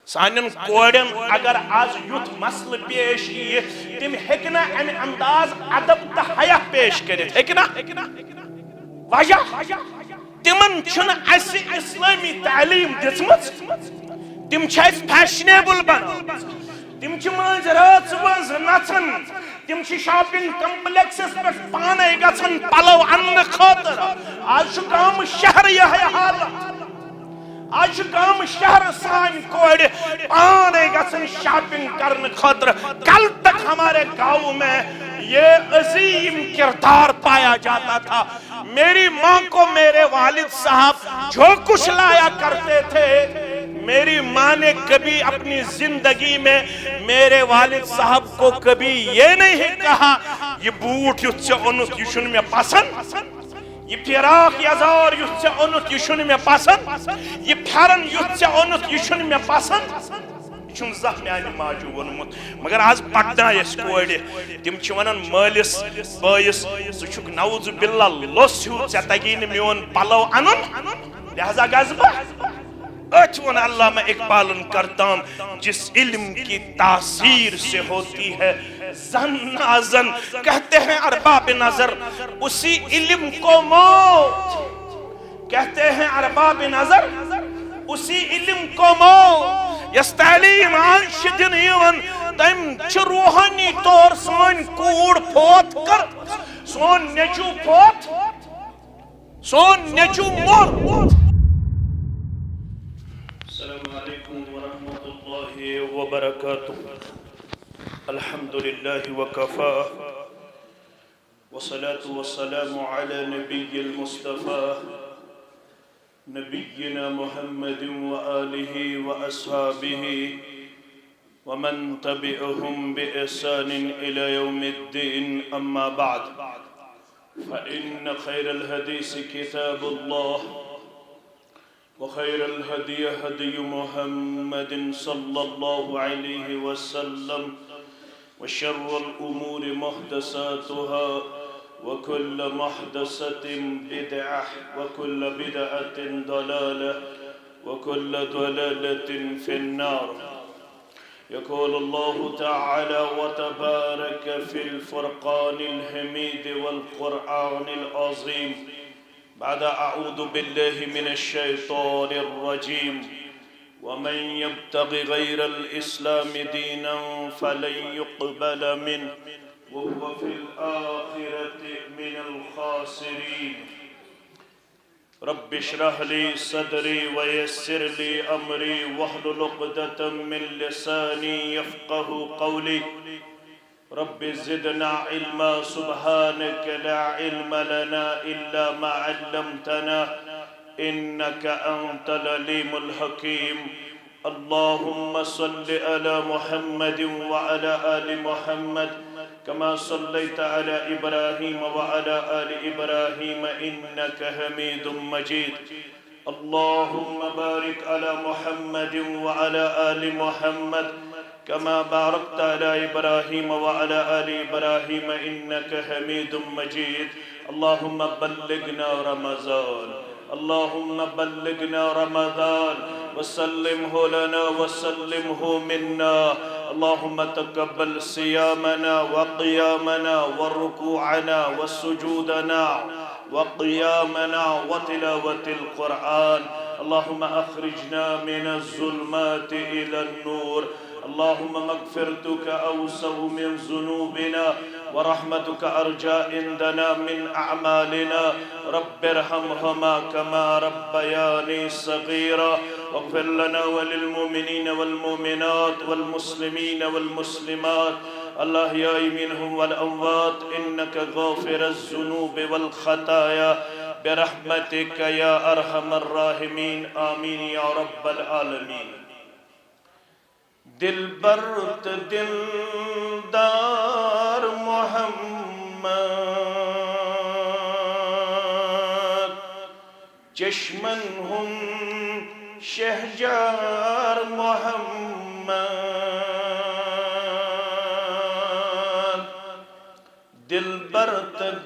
سانن کوڑن اگر آز یوت مسل پیش یہ تم ہیکنا ام انداز ادب تا حیا پیش کرت ہیکنا وجہ تمن چھن اس اسلامی تعلیم دسمت تم چھس فیشنیبل بنا تم چھ ماز رات وز نچن تم چھ شاپنگ کمپلیکسس پہ پانے گژھن پلو ان خاطر آج گام شہر یہ حالت آج گام شہر سان کوڑ پانے گژھن شاپنگ کرنے خاطر کل تک ہمارے گاؤں میں یہ عظیم کردار پایا جاتا تھا میری ماں کو میرے والد صاحب جو کچھ لایا کرتے تھے میری ماں نے کبھی اپنی زندگی میں میرے والد صاحب کو کبھی یہ نہیں کہا یہ بوٹ یت سے اونت یہ چھن میں پسند یہ فراق یزار یت سے اونت یہ چھن میں پسند یہ پھرن یت سے اونت یہ چھن میں پسند یہ چھن زہ میانہ ماجو ونمت مگر آز پکنا اس کوڑ تم چھ ونان مالس بایس ژٕ چھُکھ نعوذ باللہ لوس ہیو ژےٚ تگی نہٕ میون پلو انُن لہذا گژھٕ بہٕ اچھون علامہ اقبال کرتام جس علم کی تاثیر سے ہوتی ہے زن نازن کہتے ہیں ارباب نظر اسی علم کو موت کہتے ہیں ارباب نظر اسی علم کو موت یس تعلیم آنش دن یون تم چھ روحانی طور سون کوڑ پھوت کر سون نیچو پھوت سون نیچو مور السلام علیکم ورحمۃ اللہ وبرکاتہ الحمد للہ وکفا والصلاة والسلام علی نبی المصطفیٰ نبینا محمد وآلہ وأصحابہ ومن تبعهم بإحسان إلى يوم الدين أما بعد فإن خير الحديث كتاب الله وخير الهدي هدي محمد صلى الله عليه وسلم وشر الأمور محدثاتها وكل محدثة بدعة وكل بدعة ضلالة وكل ضلالة في النار يقول الله تعالى وتبارك في الفرقان الحميد والقرآن العظيم بعد أعوذ بالله من الشيطان الرجيم ومن يبتغ غير الإسلام دينا فلن يقبل منه وهو في الآخرة من الخاسرين رب اشرح لي صدري ويسر لي أمري واحلل عقدة من لساني يفقه قولي رب زدنا علما سبحانك لا علم لنا إلا ما علمتنا إنك أنت العليم الحكيم اللهم صل على محمد وعلى آل محمد كما صليت على إبراهيم وعلى آل إبراهيم إنك حميد مجيد اللهم بارك على محمد وعلى آل محمد كما باركت على إبراهيم وعلى آل إبراهيم إنك حميد مجيد اللهم بلغنا رمضان اللهم بلغنا رمضان وسلمه لنا وسلمه منا اللهم تقبل صيامنا وقيامنا وركوعنا وسجودنا وقيامنا وتلاوة القرآن اللهم أخرجنا من الظلمات إلى النور اللهم مغفرتك أوسع من ذنوبنا ورحمتك أرجى عندنا من أعمالنا رب ارحمهما كما ربياني صغيرا واغفر لنا وللمؤمنين والمؤمنات والمسلمين والمسلمات الأحياء منهم والأموات إنك غافر الذنوب والخطايا برحمتك يا أرحم الراحمين آمين يا رب العالمين دلبر دلدار محمد چشمن ہم شہجار محمد دلبر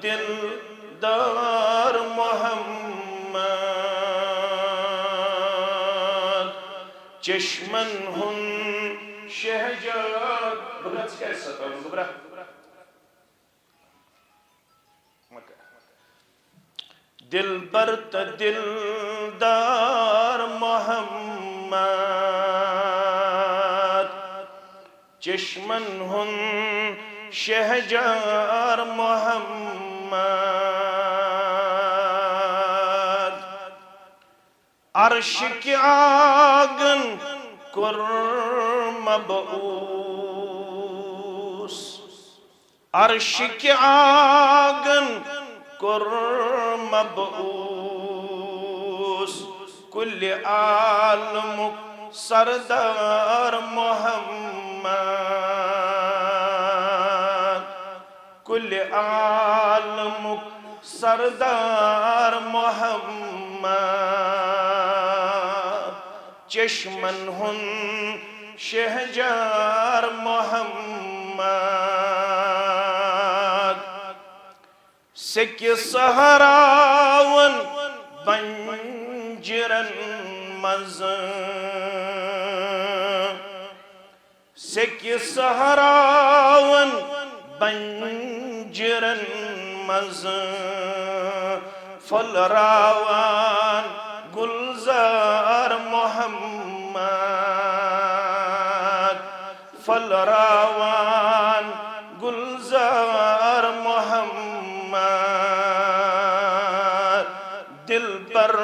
دلدار محمد چشمن ہم شہجار بغرت کیسا تھا بغرت دل بر دلدار محمد چشمن ہن شہجار محمد عرش کی آگن کر مبعوث عرش کی آگن کر مبعوث کل عالم سردار محمد کل عالم سردار محمد چشمن ہن شہجار محمد سکی سہراون بنجرن مز سکی سہراون بنجرن مز فلراوان گلزار محمد فلراوان گلزار محمد دل بر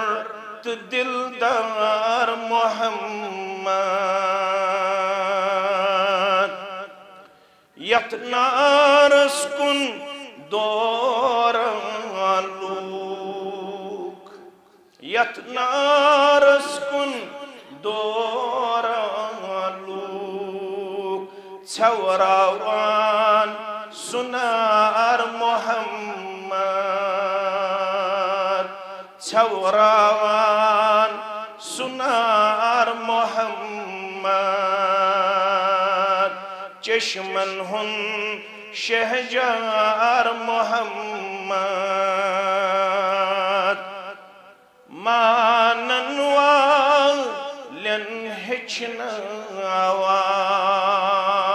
دلدار محمد یتنارس کن دوران لوک یتنارس کن دوران لوک چھوراوان سنار محمد چھوراوان سنار محمد چشمن ہن شہجار محمد مانن والن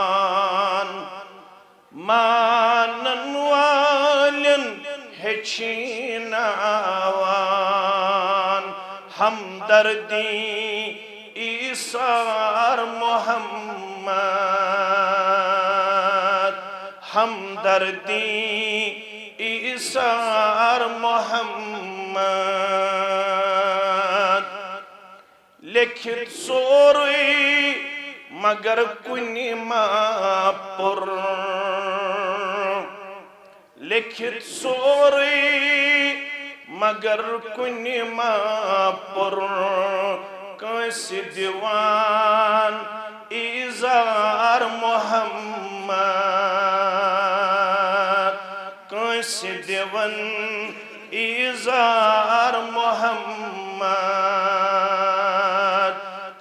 ہچناوان مانن والن ہچناوان ہمدردی ایثار محمد ہمدردی ایثار محمد لکھت سوری مگر کنی ما پر لکھت سوری مگر کنی ما پر کیسی دیوان ایزار محمد کیسی دیوان ایزار محمد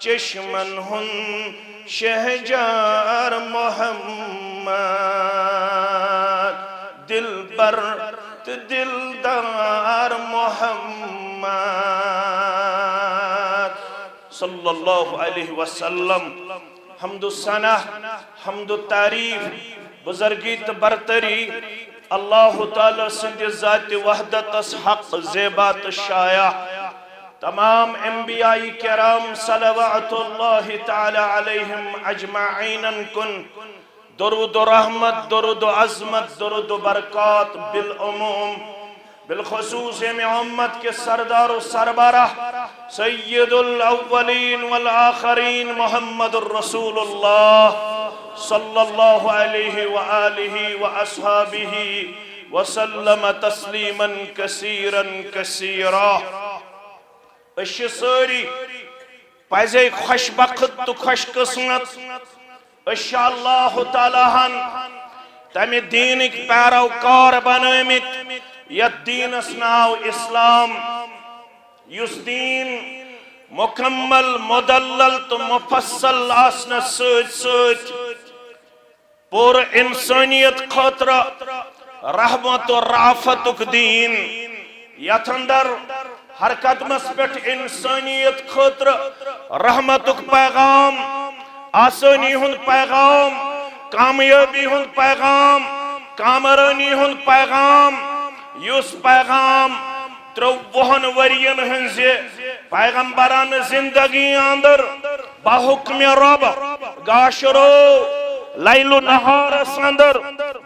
چشمن ہن شہجار محمد دل بر دلدار محمد صلی اللہ علیہ وسلم حمد و ثنا حمد و تعریف بزرگی تو برتری اللہ تعالیٰ سند ذات وحدت حق زیبات شایع تمام انبیاء کرام صلوات اللہ تعالی علیہم اجمعین کن درود و رحمت درود و عظمت درود و برکات بالعموم بالخصوص محمد کے سردار و سربراہ سید الاولین والآخرین محمد الرسول اللہ صلی اللہ علیہ وآلہ وآصحابہ وسلم تسلیما کثیرا کثیرا اشی ساری پائزے خوش بخت تو خوش قسمت اشی اللہ تعالیٰ ہن تمی دینک پیروکار بنامت یت دینس ناو اسلام یس دین مکمل مدلل تو مفصل آسنا سوچ سوچ پور انسانیت خاطر رحمت و رافت دین یت اندر ہر قدمس پٹ انسانیت خاطر رحمت پیغام آسانی ہند پیغام کامیابی ہند پیغام کامرانی ہند پیغام یس پیغام 30 ورین ہنز پیغمبران زندگی اندر بحکم رب گاشرو لیل و نہار اندر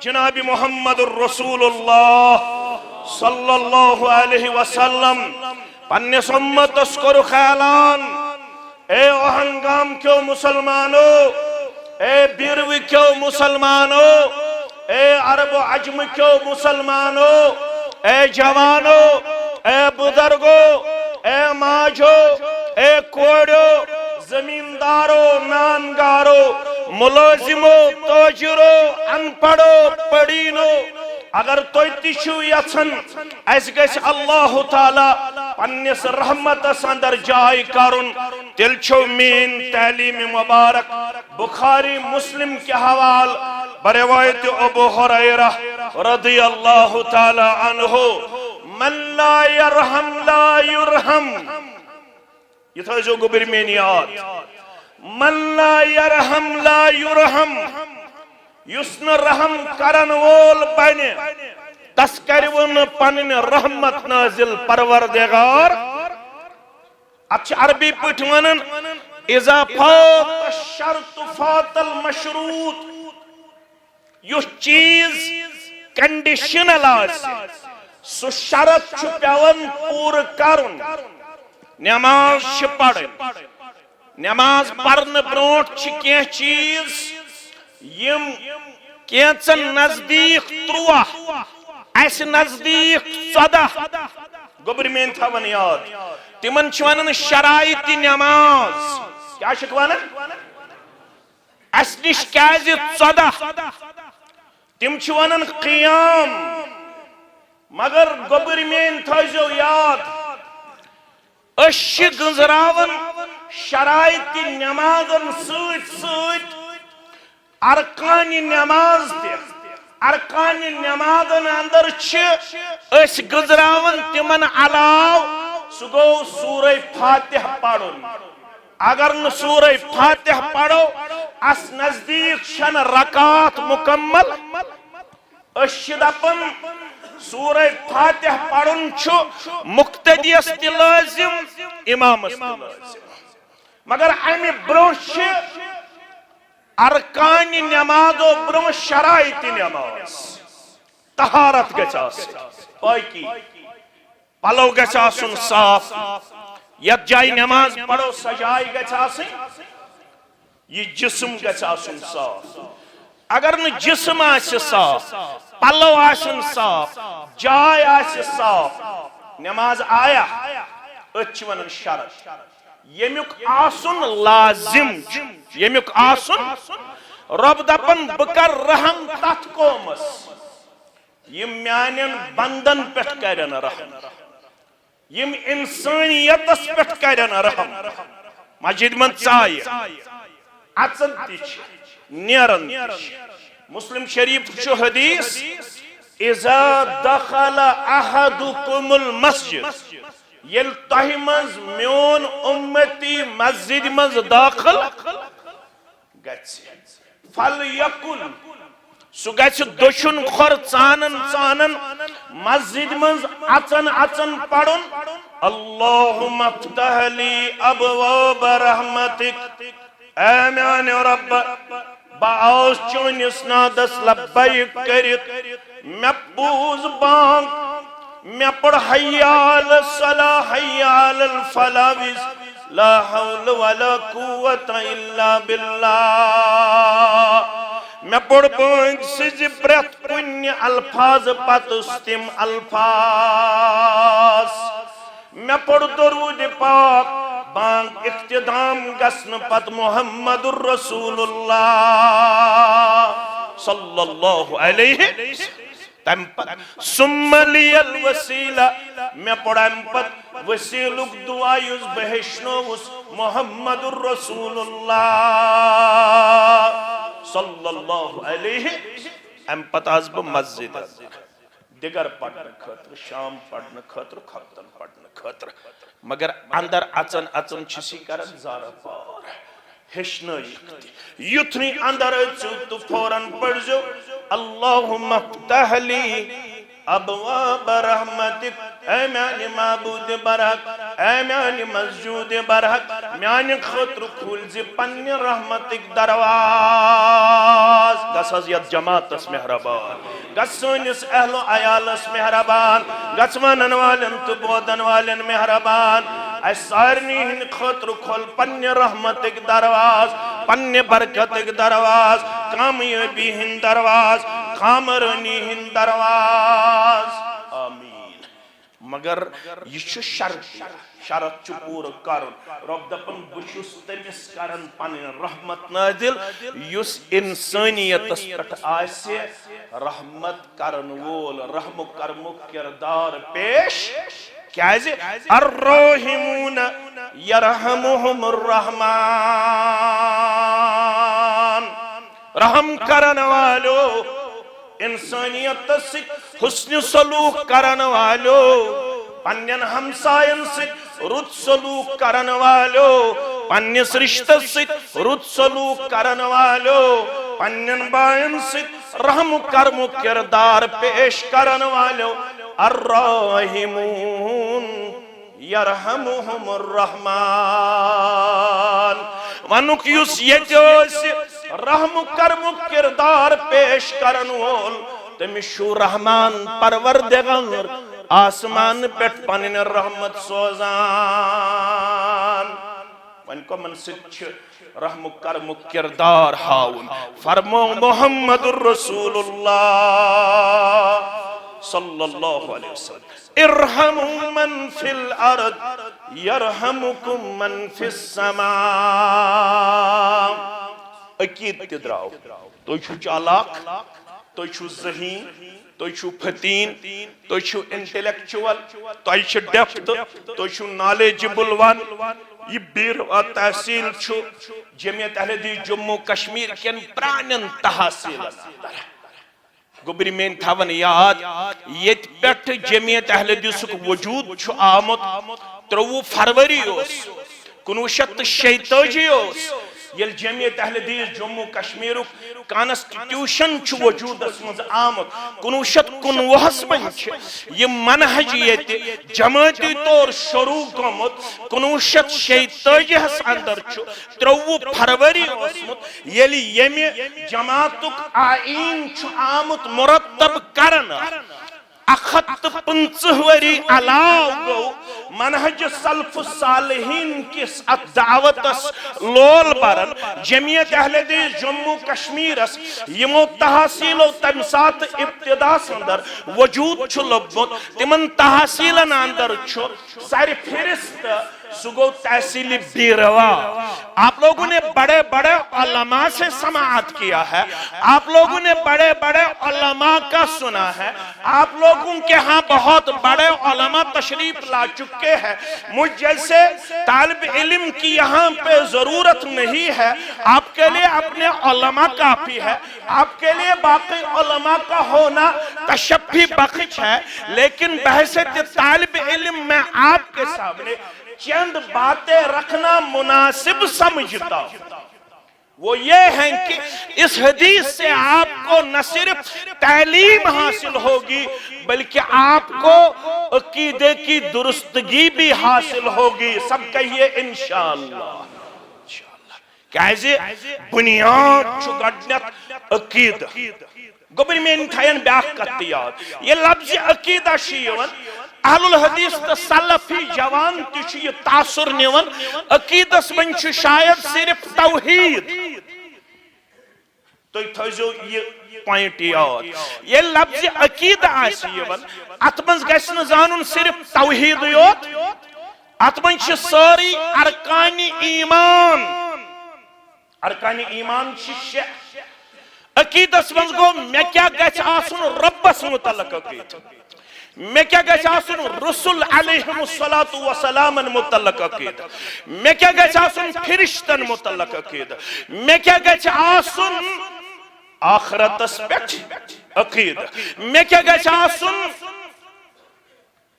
جناب محمد الرسول اللہ صلی اللہ علیہ وسلم پنس امتس کور خیالان اے اہنگام کیو مسلمانو اے بیروی کیو مسلمانو اے عرب و عجم کیو مسلمانو اے جوانو اے بزرگو اے ماجو اے کوڑو زمیندارو نانگارو ملازمو تاجرو انپڑو پڑینو اگر توی تشو یژھن اس گژھِ اللہ تعالی پننس رحمتس اندر جائے کرن تیل چھو مین تعلیم مبارک بخاری مسلم کے حوال بروایت ابو ہریرہ رضی اللہ تعالی عنہ من لا يرحم لا يرحم یہ تھا جو گبر میں یاد من لا يرحم لا يرحم یسن رحم کرن وول بنے تس کرون پنن رحمت نازل پروردگار اچھ عربی پٹ ونن اذا فات الشرط فات المشروط یس چیز کنڈیشنل آسی سو شرط چھ پیون پور کرن نماز چھ پڑھن نماز پڑھن برونٹ چھ کیا چیز یم کینچن نزدیک 13 ایس نزدیک 14 گبر مین تھا ون یاد تمن چھ شرائط نماز کیا چھ ونن اس نش کیاز 14 تم چھ ونن قیام مگر گبر مین تھا جو یاد اش گزراون شرائط نمازن سوت سوت ارکان نماز دے ارکان نمازن اندر چھ اس گزراون تمن علاو سگو سورہ فاتح پڑھن اگر ن سورہ فاتح پڑھو اس نزدیک شن رکعت مکمل اس دپن سورہ فاتح پڑھن چھو مقتدی است لازم امام است لازم مگر امی برونش ارکان نماز و برون شرائط نماز طہارت گچھ آسن پاکی پلو گچھ آسن صاف یت جائی نماز پڑھو سجائی گچھ آسن یہ جسم گچھ آسن صاف اگر نہ جسم آسی صاف پلو آسن صاف جائے آسی صاف نماز آیا اچھ ونن شرط یمیک آسن لازم یمیک آسن رب دپن بکر رحم تت قومس یم میانن بندن پٹ کرن رحم یم انسانیتس پٹ کرن رحم مسجد من ژایہ اژن تچ نیرن مسلم شریف چھ حدیث اذا دخل احدكم المسجد یل تہ مز میون امتی مسجد مز داخل گچھ فلیقل سو گچھ دشن خور ژانن ژانن مسجد مز اژن اژن پڑھن اللہم افتح لی ابواب رحمتک اے میان رب باؤس چونس نادس لبیک کرت میں بوز بانگ میں پڑھ حیال الصلاح حیال الفلاح لا حول ولا قوة الا باللہ میں پڑھ بانگ سج برت کنی الفاظ پتستم الفاظ میں پڑھ درود پاک بانگ اختدام گسن پت محمد الرسول اللہ صلی اللہ علیہ ثم لی الوسیلہ میں پڑھائم پت وسیلک دعا یوز بہشنوس محمد الرسول اللہ صلی اللہ علیہ ام پت آزب مسجد دیگر پڑھنے خطر شام پڑھنے خطر خطن پڑھنے خطر مگر اندر اچن اچن چسی کرن زارہ پار یتھنی اندر اچھو تو فوراً پڑھ جو اللہم افتح لی ابواب رحمتک، اے میانی معبود برحق، اے میانی مسجود برحق، میانی خطر کھول زی پنی رحمتک درواز. گس حض یت جماعت اس مہربان، گس سونس اہل و عیال اس مہربان، گس ونن والن تو بودن والن مہربان. اس سارنی ہن خطر کھول پنی رحمتک درواز، پنی برکتک درواز، کامیابی ہن درواز، خامرنی ہن درواز. آمین. مگر یہ شرط چھ پور کرن. رب دپن بشس تمس کرن پن رحمت نازل یس انسانیت پٹ آسہ رحمت کرن وول، رحم کرمک کردار پیش. کیازِ الراحمون یرحمہم الرحمن. رحم کرن والو، انسانیت ست حسن سلوک کرن والو، پنین ہمسائن ست رت سلوک کرن والو، پنیس رشتہ ست رت سلوک کرن والو، پنین بائن ست رحم کرم کردار پیش کرن والو. الراحمون یرحمہم الرحمن. ونک یس یتوس رحم کرم کردار پیش کرن وول تمس شو رحمان پروردگار آسمان پٹ پنن رحمت سوزان. ون کمن ست رحم کرم کردار ہاون. فرمو محمد الرسول اللہ صلی اللہ علیہ وسلم ارحموا من فی الارض یرحمکم من فی السماء. عقید تدراو تو چھو چالاک، تو چھو ذہین، تو چھو فتین، تو چھو انٹیلیکچوال، تو چھو ڈیفت، تو چھو نالیجبل ون. یہ بیروا تحصیل چھو جمعیت اہل حدیث جموں کشمیر کین پرانن تحصیل. گوبری مین تھاون یاد یت پٹھ جمعیت اہل حدیث وجود چھو آمد 23 فروری 1986 یل جمعیت اہل حدیث جموں کشمیر کانسٹیٹیوشن چھو وجود اسمز آمد 1919 من یہ منہج یہ جماعتی طور شروع گمت 1986 اندر چھو 23 فروری اسمت یلی یمی جماعتک آئین چھو آمد مرتب کرنا. 150 وری علاو گو منہج سلف الصالحین کس ات دعوتس لول برن. جمعیت اہل حدیث جموں کشمیر اس یمو تحصیل و تمسات ابتدا اندر وجود چھو لبت تمن تحصیلن اندر چھو ساری فہرست سگو تحصیل بیروا. آپ لوگوں نے بڑے بڑے علماء سے سماعت کیا ہے، آپ لوگوں نے بڑے بڑے علماء کا سنا ہے، آپ لوگوں کے ہاں بہت بڑے علماء تشریف لا چکے ہیں. مجھ جیسے طالب علم کی یہاں پہ ضرورت نہیں ہے. آپ کے لیے اپنے علماء کافی ہے، آپ کے لیے باقی علماء کا ہونا تشبیہ بخش ہے. لیکن بحثیت طالب علم میں آپ کے سامنے چند باتیں رکھنا مناسب سمجھتا ہوں. وہ یہ ہیں کہ اس حدیث سے آپ کو نہ صرف تعلیم حاصل ہوگی بلکہ آپ کو عقیدے کی درستگی بھی حاصل ہوگی. سب کہیے انشاءاللہ. کیازِ بنیاد چھو گڈنیت عقید. گوبری میں انتھائین بیاک کتیاد یہ لفظ عقیدہ شیون اہل الحدیث تا سلفی جوان تیچھی یہ تاثر نیون. عقیدس من چھو شاید صرف توحید. تو تھوزو یہ پوائنٹ یاد یہ لفظ عقیدہ آسی یون اتمنز گیسن زانن صرف توحید یوت. اتمنز چھ ساری ارکانی ایمان. ارکانی ایمان چھ عقیدس منز گو میں کیا گیس آسن ربس متعلق عقید، میں کیا گیس آسن رسول علیہم السلام متعلق عقید، میں کیا گیس آسن فرشتن متعلق عقید، میں کیا گیس آسن آخرت اسپیٹ عقید، میں کیا گیس آسن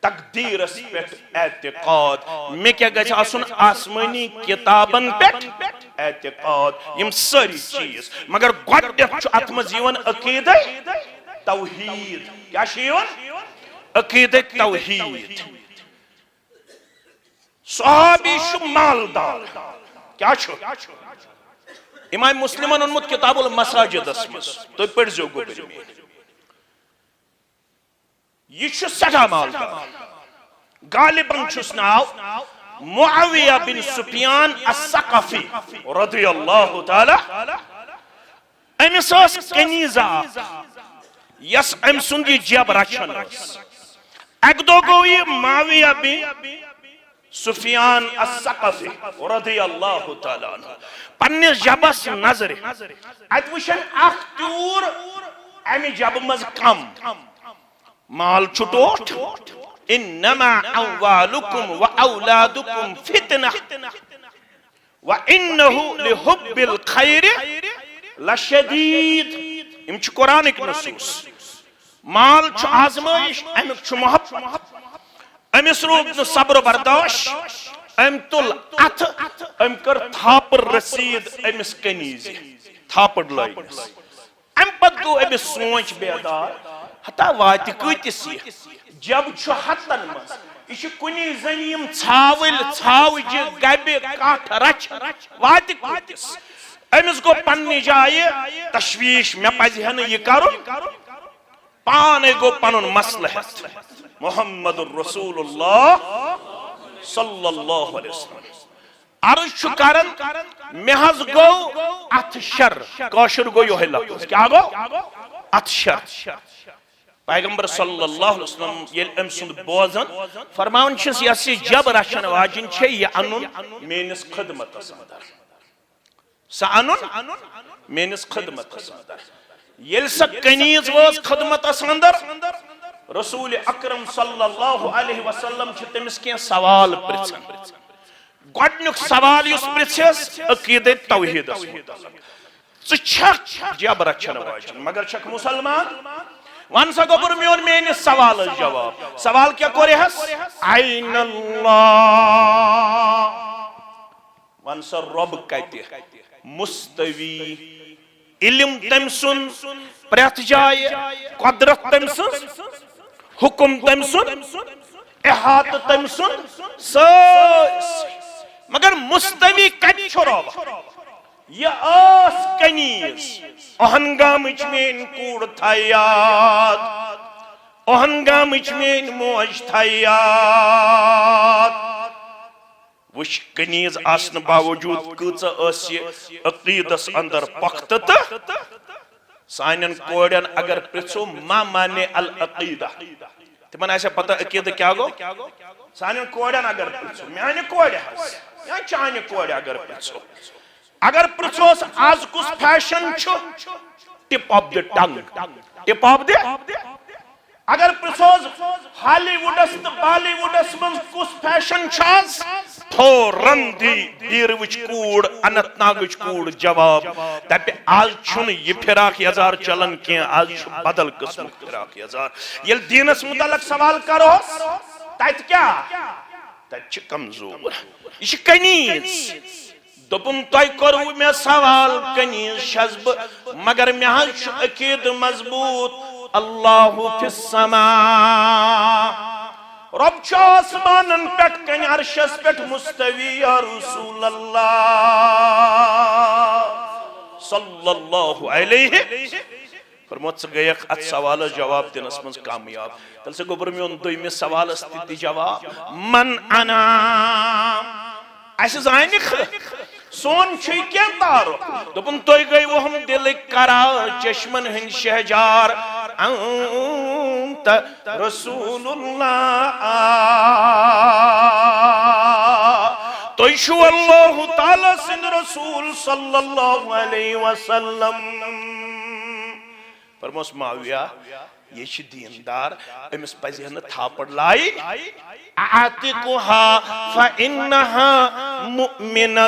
تقدیر اسپیٹ اعتقاد، میں کیا گیس آسن آسمانی کتابن پیٹ اعتقاد یم ساری چیز مگر گۄڈنیٚتھ چھُ اتھ منٛز یِوان عقیدے توحید کیا چھُ یِوان عقیدے توحید صحابی چھُ مالدار کیا چھُ امام مسلمن اونمُت کتاب المساجدس منٛز تُہۍ پٔرزیٚو گوٚبُر میٲنۍ یہ چھُ سٮ۪ٹھاہ مالدار غالباً چھُس ناو معاویہ بن سفیان الثقفی رضی اللہ تعالی امس ٲس کنیٖز یس أمۍ سُنٛد یہِ جب رچھان ٲس اکہِ دۄہ گوٚو یہِ معاویہ بن سفیان الثقفی رضی اللہ تعالی عنہ پننِس جبس نظرِ اتہِ وٕچھن اکھ تیوٗر امہِ جبہٕ منٛز کم مال چھُ ٹوٹھ انما اموالکم واولادکم فتنہ وانہ لحب الخیر لشدید یم چھِ قرآنٕکۍ نصوص مال چھُ آزمٲیش امیُک چھُ محبت امس روٗد نہٕ صبر برداش أمۍ تُل اتھٕ أمۍ کٔر تھاپٕر رسیٖد أمِس کنیٖزِ تھاپٕر لٲگنس امہِ پتہٕ گوٚو أمِس سونٛچ بیدار ہتا واتہِ کۭتِس یہِ جب چھُ ہتن منٛز یہِ چھُ کُنی زٔنۍ یِم ژھاوٕلۍ ژھاوجہِ گبہِ کٹھ رچھِ واتہِ کۭتِس أمِس گوٚو پننہِ جایہِ تشویش مےٚ پزِ ہا نہٕ یہِ کرُن پانے گوٚو پنُن مسلہٕ ہٮ۪تھ محمد رسول اللہ صلی اللہ علیہ وسلم عرض چھُ کران مےٚ حظ گوٚو اتھ شر کٲشُر گوٚو یِہوٚے لفظ کیٛاہ گوٚو اتھ شر پیغمبر صلی اللہ علیہ وسلم ییٚلہِ أمۍ سُنٛد بوزان فرماوان چھِس یۄس یہِ جب رچھن واجِنۍ چھےٚ یہِ انُن میٲنِس خدمتس اندر سۄ انُن میٲنِس خدمتس اندر ییٚلہِ سۄ کنیٖز وٲژ خدمتس اندر رسول اکرم صلی اللہ علیہ وسلم چھِ تٔمِس کینٛہہ سوال پرژھان گۄڈنیُک سوال یُس پرژھٮ۪س عقیدے توحیدس متعلق ژٕ چھکھ جب رچھن واجِنۍ مگر چھکھ مُسلمان ون سا گوٚبُر میون میٲنِس سوالس جواب سوال کیٛاہ کوٚرہس عین اللہ ون سا رۄب کتہِ مستوی علم تٔمۍ سُنٛد پرٛٮ۪تھ جایہِ قۄدرت تٔمۍ سٕنٛز حُکم تٔمۍ سُنٛد احاطہٕ تٔمۍ سُنٛد سٲرسٕے مگر مستوی کتہِ چھُ رۄب یہ ٲس کنیٖز اہنگامٕچ میٲنۍ کوٗر تھاے یاد اہنگامٕچ میٲنۍ موج تھاے یاد وٕچھ کنیٖز آسنہٕ باوجوٗد کۭژاہ ٲس یہِ عقیٖدس اندر پۄختہٕ تہٕ سانٮ۪ن کورٮ۪ن اگر پرژھو ما مانے العقیدہ تِمن آسیا پتہ عقیدہ کیٛاہ گوٚو سانٮ۪ن کورٮ۪ن اگر پرژھو میانہِ کورِ حظ یا چانہِ کورِ اگر پرژھو اگر پرژھوس آز کُس فیشن چھُ tip of the tongue tip of the اگر پرژھوس ہالی وُڈس تہٕ بالی وُڈس منٛز کُس فیشن چھُ آز فوراً دی بیٖروٕچ کوٗر اننت ناگٕچ کوٗر جواب دپہِ آز چھُنہٕ یہِ فراق یزار چلان کینٛہہ آز چھُ بدل قٕسمُک فراق یزار ییٚلہِ دیٖنس متعلق سوال کروس تتہِ کیٛاہ تتہِ چھِ کمزور یہِ چھِ کنیٖز دوٚپُن تۄہہِ کوٚروٕ مےٚ سوال کنیٖز چھس بہٕ مگر مےٚ حظ چھُ عقیٖدٕ مضبوٗط اللہ فی السما رب چھُ آسمانن پٮ۪ٹھ کنہِ عرشس پٮ۪ٹھ مستوی یا رسول اللہ صلی اللہ علیہ فرموت ژٕ گٔیکھ اتھ سوالس جواب دِنس منٛز کامیاب تیٚلہِ سا گوٚبُر میون دوٚیمِس سوالس تہِ دِ جواب من انا اسہِ زانِکھ سون چھُ یہِ کیٚنٛہہ تعارُف دوٚپُن تُہۍ گٔیوُہم دِلٕکۍ قرار چشمن ہٕنٛدۍ شہجار انت رسول اللہ تُہۍ چھُو اللہ تعالیٰ سٕنٛدۍ رسول صلی اللہ علیہ وسلم فرموس معاویہ یہ چھِ دیندار أمِس پزِ ہا نہٕ تھاپڑ لایِنۍ اعتقها فإنها مؤمنة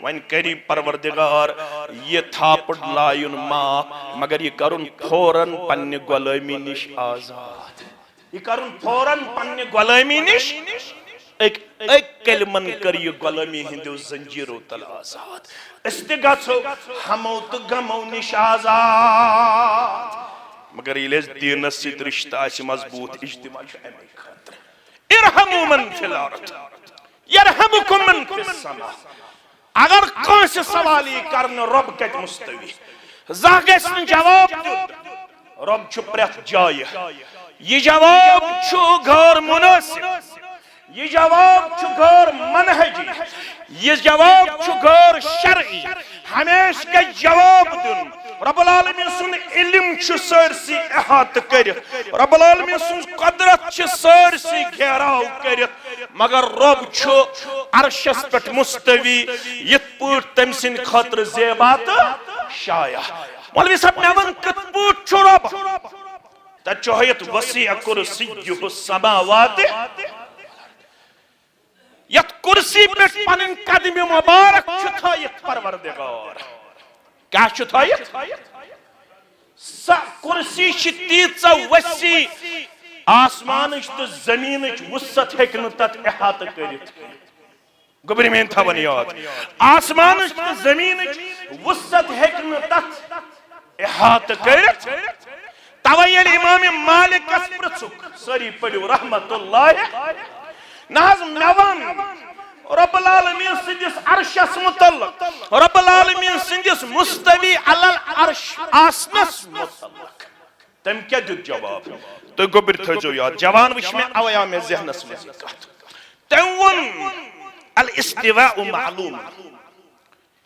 وَن کری پروردگار یہ تھاپڑ لایُن معاف مگر یہ کرُن فوراً پننہِ غلٲمی نِش آزاد یہ کرُن فوراً پننہِ غلٲمی نِش کلمن کر یہ غلامی ہندو زنجیرو تل آزاد استگاثو ہمو تو غمو نش آزاد مگر یہ دین سیت رشتہ آسی مضبوط اجتماع امی خاطر ارحمو من فی الارض یرحمکم من فی السماء اگر کون سے سوالی کرنے رب کت مستوی زاگسن جواب دیت رب چھو پریت جائے یہ جواب چھو غیر مناسب یہ جواب چھو غیر منہجی یہ جواب چھو غیر شرعی ہمیش کا جواب دن رب العالمین سن علم چھو سرسی احاط کرت رب العالمین سن قدرت چھو سرسی گھیراو کرت مگر رب چھو عرشس پٹ مستوی یت پوٹ تمسن خاطر زیبات شایع مولوی صاحب میں کت پوٹ چھو رب تا چوہیت وسیع کرسیہ السماوات یت کرسی پیٹ پنن قدم مبارک چھتایت پروردگار کیا چھتایت سا کرسی تیتسا وسیع آسمانش تو زمینش وسط ہیکن تت احاطہ کرت گبری میں تھاون یاد آسمانش تو زمینش وسط ہیکن تت احاطہ کرت تویل امام مالک اس پرچک سری پڑیو رحمت اللہ ناظم میوان رب العالمین سندس عرشس متعلق رب العالمین سندس مستوی علی العرش آسنس متعلق تم کیا دیت جواب تو گبر تھجو یاد جوان وش میں اویا میں ذہنس میں ذکرت تیون الاستواء معلوم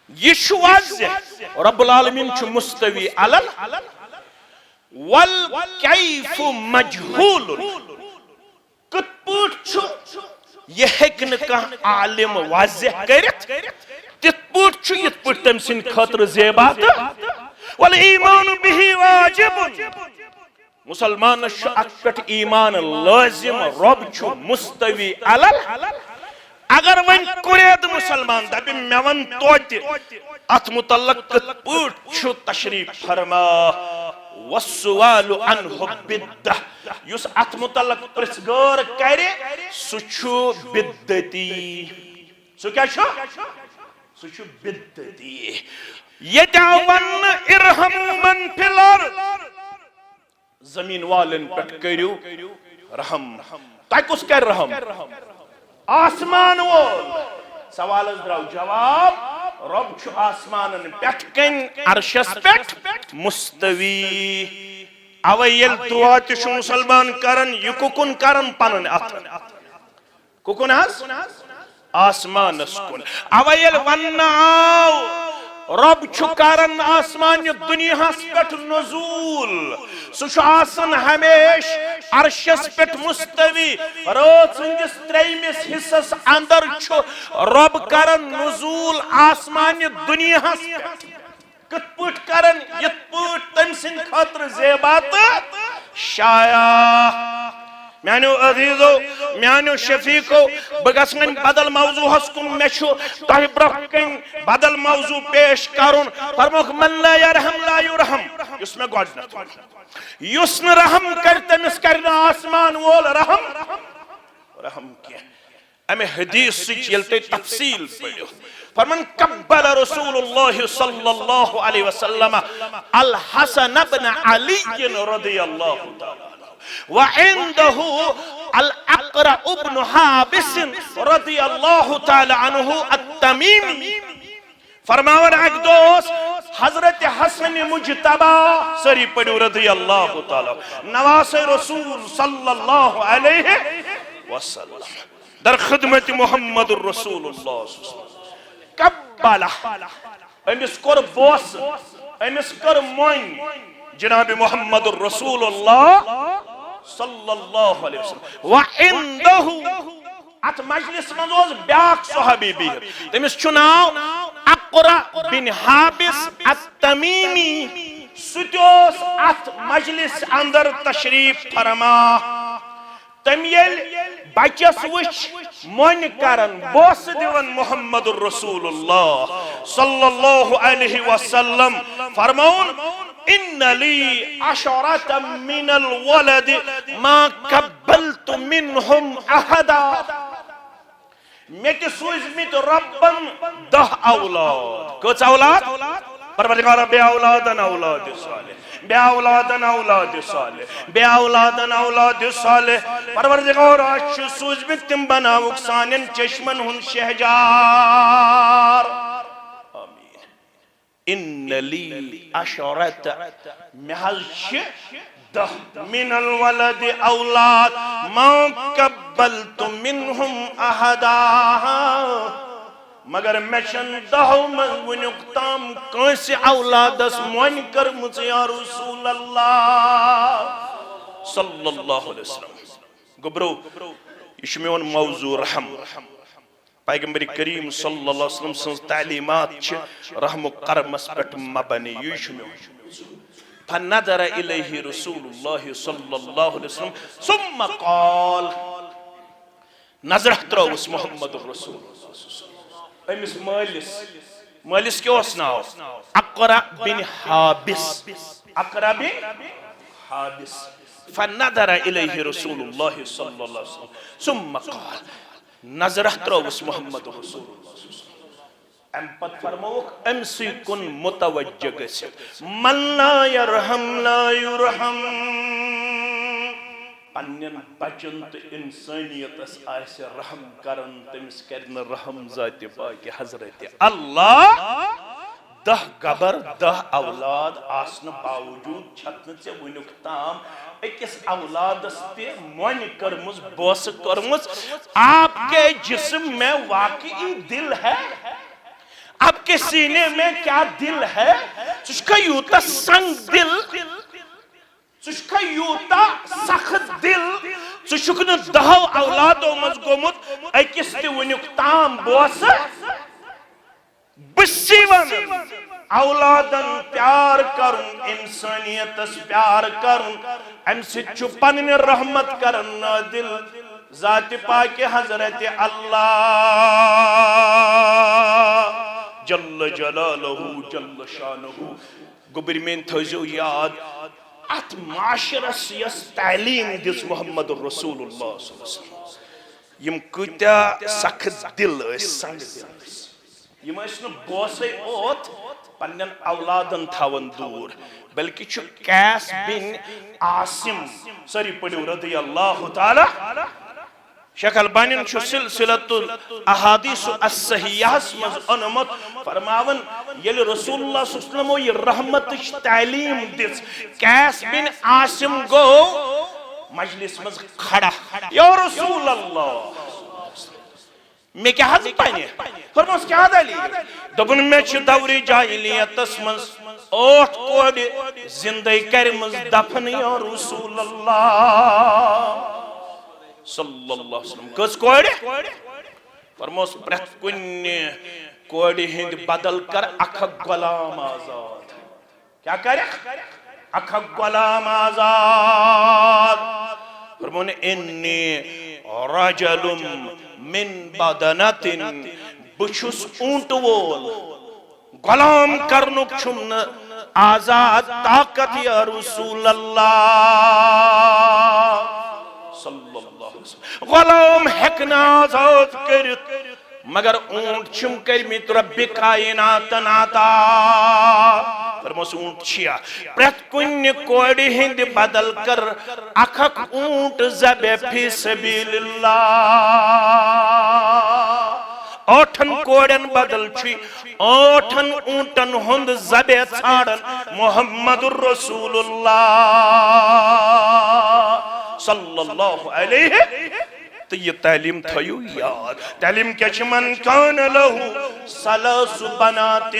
یہ شو واضح رب العالمین چھ مستوی علی والکیف مجہول کت پوٹ چھو یہ ہیکن کا عالم واضح کرت تت پوٹ چھو یہ پوٹ تم سن خطر زیبات والایمان به واجب مسلمان شو اکت ایمان لازم رب چھو مستوی علل اگر ون کرید مسلمان دبی میون توتی ات متعلق کت پوٹ چھو تشریف فرما والسوال عنہ بدہ یس ات متعلق پرسگار کرے سچو بدتی سو کیا چھو سچو بدتی یدعون ارحم من فی الارض زمین والن پٹ کریو رحم تائی کس کر رحم آسمان وول سوال از دراو جواب رب چھو آسمانن پیٹ کن عرشس پیٹ مستوی اویل توات شو مسلمان کرن یہ ککن کرن پنن اتن ککن ہس آسمان اسکن اویل ونناو رب چھو کرن آسمان دنیا ہس پیٹ نزول سوچ آسن ہمیش عرشس پیٹ مستوی روت سنجس تریمس حصص اندر چھو رب کرن نزول آسمان دنیا ہس پیٹ کت پوٹ کرن یت پوٹ تم سن خاطر زیبات شایع میانو عزیزو میانو شفیقو بگسمن بدل موضوع ہسکن میشو تاہی برکن بدل موضوع پیش کرن فرموک من لا یرحم لا یرحم اس میں گوڑ نہ یسن رحم کرتے مس کرنا آسمان وول رحم کیا امی حدیث سچ یلتے تفصیل پڑھو فرمن قبل رسول اللہ صلی اللہ علیہ وسلم الحسن بن علی رضی اللہ تعالی وعنده الأقرع ابن حابس رضی اللہ تعالی عنہ التمیمی فرماون ایک دوست حضرت حسن مجتبہ سری پڑھو رضی اللہ تعالی نواس رسول صلی اللہ علیہ وسلم در خدمت محمد الرسول اللہ قبلہ امس کر بوس امس کر موین جناب محمد الرسول اللہ صلی اللہ علیہ وسلم وعندہو ات مجلس منوز بیاک صحابی بھی تمس چناو اقرع بن حابس التمیمی ستوس ات مجلس اندر تشریف فرما تمیل بچس وچ من کرن بوس دیون محمد الرسول اللہ صلی اللہ علیہ وسلم فرمون ان لی عشرات من الولد ما قبلت منهم احدا مت سوزمت ربن 10 اولاد کچھ اولاد پروردگار بے اولادن اولاد صالح بے اولادن اولاد صالح بے اولادن اولاد صالح پروردگار اچھ سوزمت تم بناوک سانن چشمن ہن شہجار آمین ان لی اشرت محل دہ من الولد اولاد ما قبلت منہم احدا مگر میشن دہو من ونکتام کنس اولادس موین کرمز یا رسول اللہ صلی اللہ علیہ وسلم گبرو یہ میون موضوع رحم پیغمبر کریم صلی اللہ علیہ وسلم سنز تعلیمات چھ رحم و کرمس پٹ مبنی یہ میون فنظر الیہ رسول اللہ صلی اللہ علیہ وسلم ثم قال نظر تروس محمد الرسول امس مالس کیا اس ناو اقرا بن حابس اقرا بن حابس فنظر الیہ رسول اللہ صلی اللہ علیہ وسلم ثم قال نظر تروس محمد الرسول ام پت فرموک ام سی کن متوجہ گسد من لا یرحم لا یرحم پنین بچن تو انسانیت اس آئیس رحم کرن تمس کرن رحم ذات پاک حضرت اللہ 10 گبر 10 اولاد آسن باوجود چھتن سے ونک تام ایکس اولادس تے موین کرمز بوس کرمز آپ کے جسم میں واقعی دل ہے آپ کے سینے میں کیا دل ہے سوچکا یوتا سنگ دل سوچکا یوتا سخت دل سوچکن 10 اولادو مزگومت ایکس تی ونیک تام بوس بسیون اولادن پیار کرن انسانیت اس پیار کرن ام سے چپن رحمت کرن دل ذات پاک حضرت اللہ جل جلالہ جل شانہ گبر میں تھوزو یاد ات معاشرس یس تعلیم دس محمد الرسول اللہ صلی اللہ علیہ وسلم یم کتیا سخت دل اس سنگ دل یم اس نو بوسے اوت پنن اولادن تھاون دور بلکہ چھو قیس بن عاصم سری پڑھو رضی اللہ تعالی شیخ البانی چھو سلسلت الاحادیث الصحیحہ مز انمت فرماون یل رسول اللہ صلی اللہ علیہ وسلم یہ رحمت تعلیم دس قیس بن عاصم گو مجلس مز کھڑا یا رسول اللہ میں کیا حض پائنے فرماس کیا دلیل دبن میں چھ دوری جاہلیت اسمز 8 کوڑ زندہ کرمز دفن یا رسول اللہ صلی اللہ علیہ وسلم کس کوڑی فرموس پرت کنی کوڑی ہند بدل کر اکھا غلام آزاد کیا کرے اکھا غلام آزاد فرمون انی رجل من بدنت بچھس اونٹ وول غلام کرنک چھن آزاد طاقت یا رسول اللہ صلی اللہ علیہ وسلم غلام ہکنا آزاد کرت مگر اونٹ چھم کرمیت رب کائنات ناتا فرموس اونٹ چھیا پرت کنی کوڑی ہند بدل کر اکھک اونٹ زبے فی سبیل اللہ 8 کوڑن بدل چھی 8 اونٹن ہند زبے ژھاڑن محمد الرسول اللہ صلی اللہ علیہ تو یہ تعلیم تھیو یاد تعلیم کیا چھ من کان لہو ثلاث بنات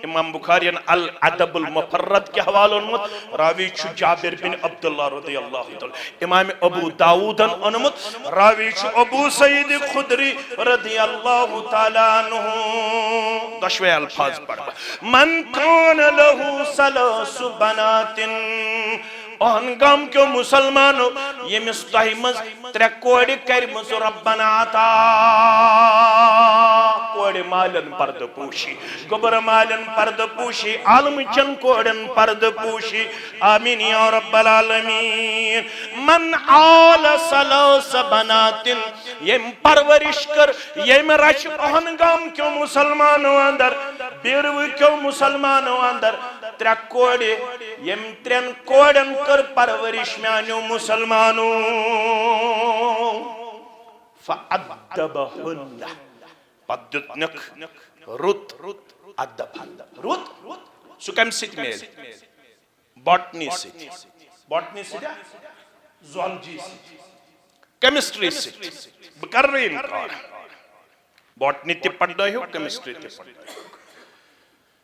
امام بخاری العدب المفرد کے حوالہ انمت راوی چھو جابر بن عبداللہ رضی اللہ تعالی امام ابو داود انمت راوی چھو ابو سید خدری رضی اللہ تعالی عنہ دشوے الفاظ پڑھا من کان لہو ثلاث بنات اہنگام کیوں مسلمانو یہ مستحی مز 3 کوڑی کرمز ربنا عطا کوڑ مالن پرد پوشی گبر مالن پرد پوشی عالم چن کوڑن پرد پوشی آمین یا رب العالمین من آل سلاس بناتن یم پرورش کر یم رچ پہنگام کیوں مسلمانوں اندر بیرو کیوں مسلمانوں اندر ترہ کوڑے یم ترین کوڑن کر پرورش میانیو مسلمانوں فَأَدَّبَهُنَّ پَدُّتنک رُت ادب رُت سو کم سیت میل باٹنی سیت زوالجی سیت کیمسٹری سیت بکر رہی انکار باٹنی تی پڑھنا ہی ہو کیمسٹری تی پڑھنا ہی ہو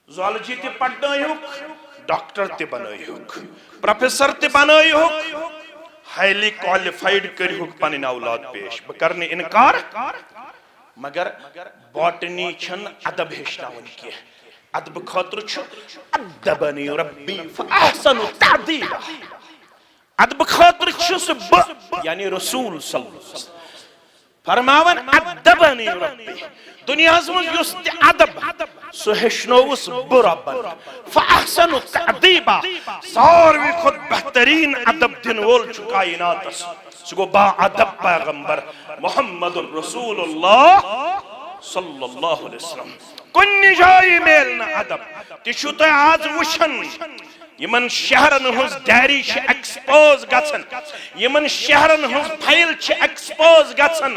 زوالجی تی پڑھنا ہی ہو ڈاکٹر تی بنائی ہو پروفیسر تی بنائی ہو ہائیلی کوالیفائیڈ کری ہو پانین اولاد پیش بکرنے انکار مگر باٹنی چھن ادب ہشنا ان کی ادب خاطر چھو ادبنی ربی فاحسن تعدیبا ادب خاطر چھو سب یعنی رسول صلی اللہ علیہ وسلم فرماون ادبنی ربی دنیا ازمز یست ادب سہشنوس برابر فاحسن تعدیبا ساروی خود بہترین ادب دن وول چکائنات سگو با ادب پیغمبر محمد رسول اللہ صلی اللہ علیہ وسلم کنی جائی میلنا ادب تیشو تو آج وشن یمن شہرن ہز ڈیری چھ ایکسپوز گچن یمن شہرن ہز پھائل چھ ایکسپوز گچن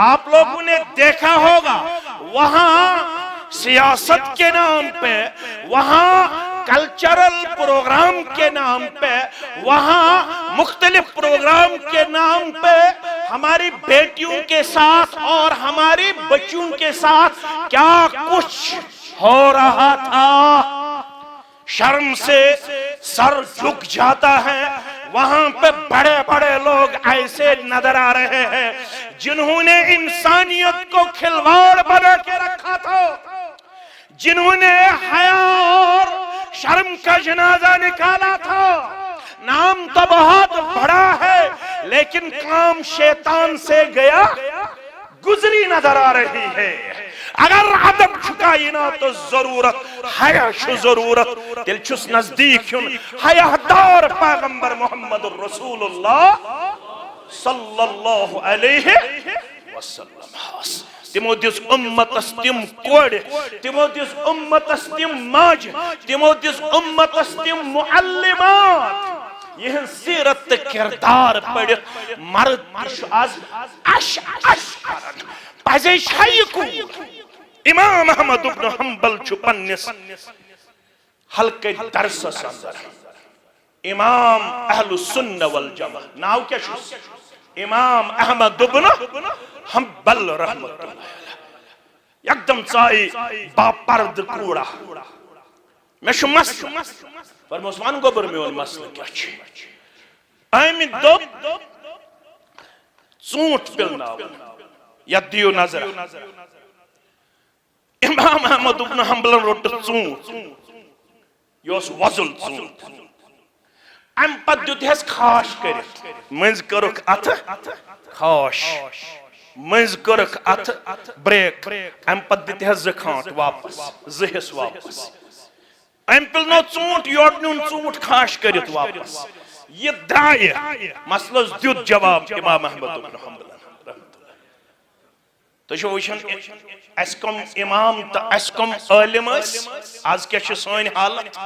آپ لوگوں نے دیکھا ہوگا وہاں سیاست کے نام پہ وہاں کلچرل پروگرام کے نام پہ وہاں مختلف پروگرام کے نام پہ ہماری بیٹیوں کے ساتھ اور ہماری بچوں کے ساتھ کیا کچھ ہو رہا تھا شرم سے سر جھک جاتا ہے وہاں پہ بڑے بڑے لوگ ایسے نظر آ رہے ہیں جنہوں نے انسانیت کو کھلواڑ بنا کے رکھا تھا جنہوں نے حیا اور شرم کا جنازہ نکالا تھا نام تو بہت بڑا ہے لیکن کام شیطان سے گیا گزری نظر آ رہی ہے اگر ادب چھکائی نا تو ضرورت حیا شو ضرورت دل چھس نزدیک یون حیا دار پیغمبر محمد رسول اللہ صلی اللہ علیہ وسلم تمو دس امتس تم کوڑ تمو دس امتس تم ماج تمو دس امتس تم معلمات یہ سیرت کردار پڑھت مرد آز اش کرن پزے شایقو امام احمد ابن حنبل چھو پنس حلقہ درس اندر امام اہل السنہ والجمع ناو کیا شوز امام احمد ابن حنبل رحمت اللہ یکدم چائی با پرد کوڑا میں شو مسئلہ پر مسلمان گوبر میں ان مسئلہ کیا چھے آئیمی دو چونٹ پلنا ید دیو نظر امام احمد ابن حنبل روٹ چونٹ یوس وزل چونٹ ام پت دیو تیس خاش کرت منز کرک ات خاش منز کرک ات بریک ام پت دیو تیس زکھانٹ واپس زہس واپس ام پلنو چونٹ یوٹنون چونٹ خاش کرت واپس یہ درائے مسئلہ دیو جواب امام احمد ابن حنبل تو شو وشن اسکم امام تا اسکم علم اس آج کیا چھو سوئن حالت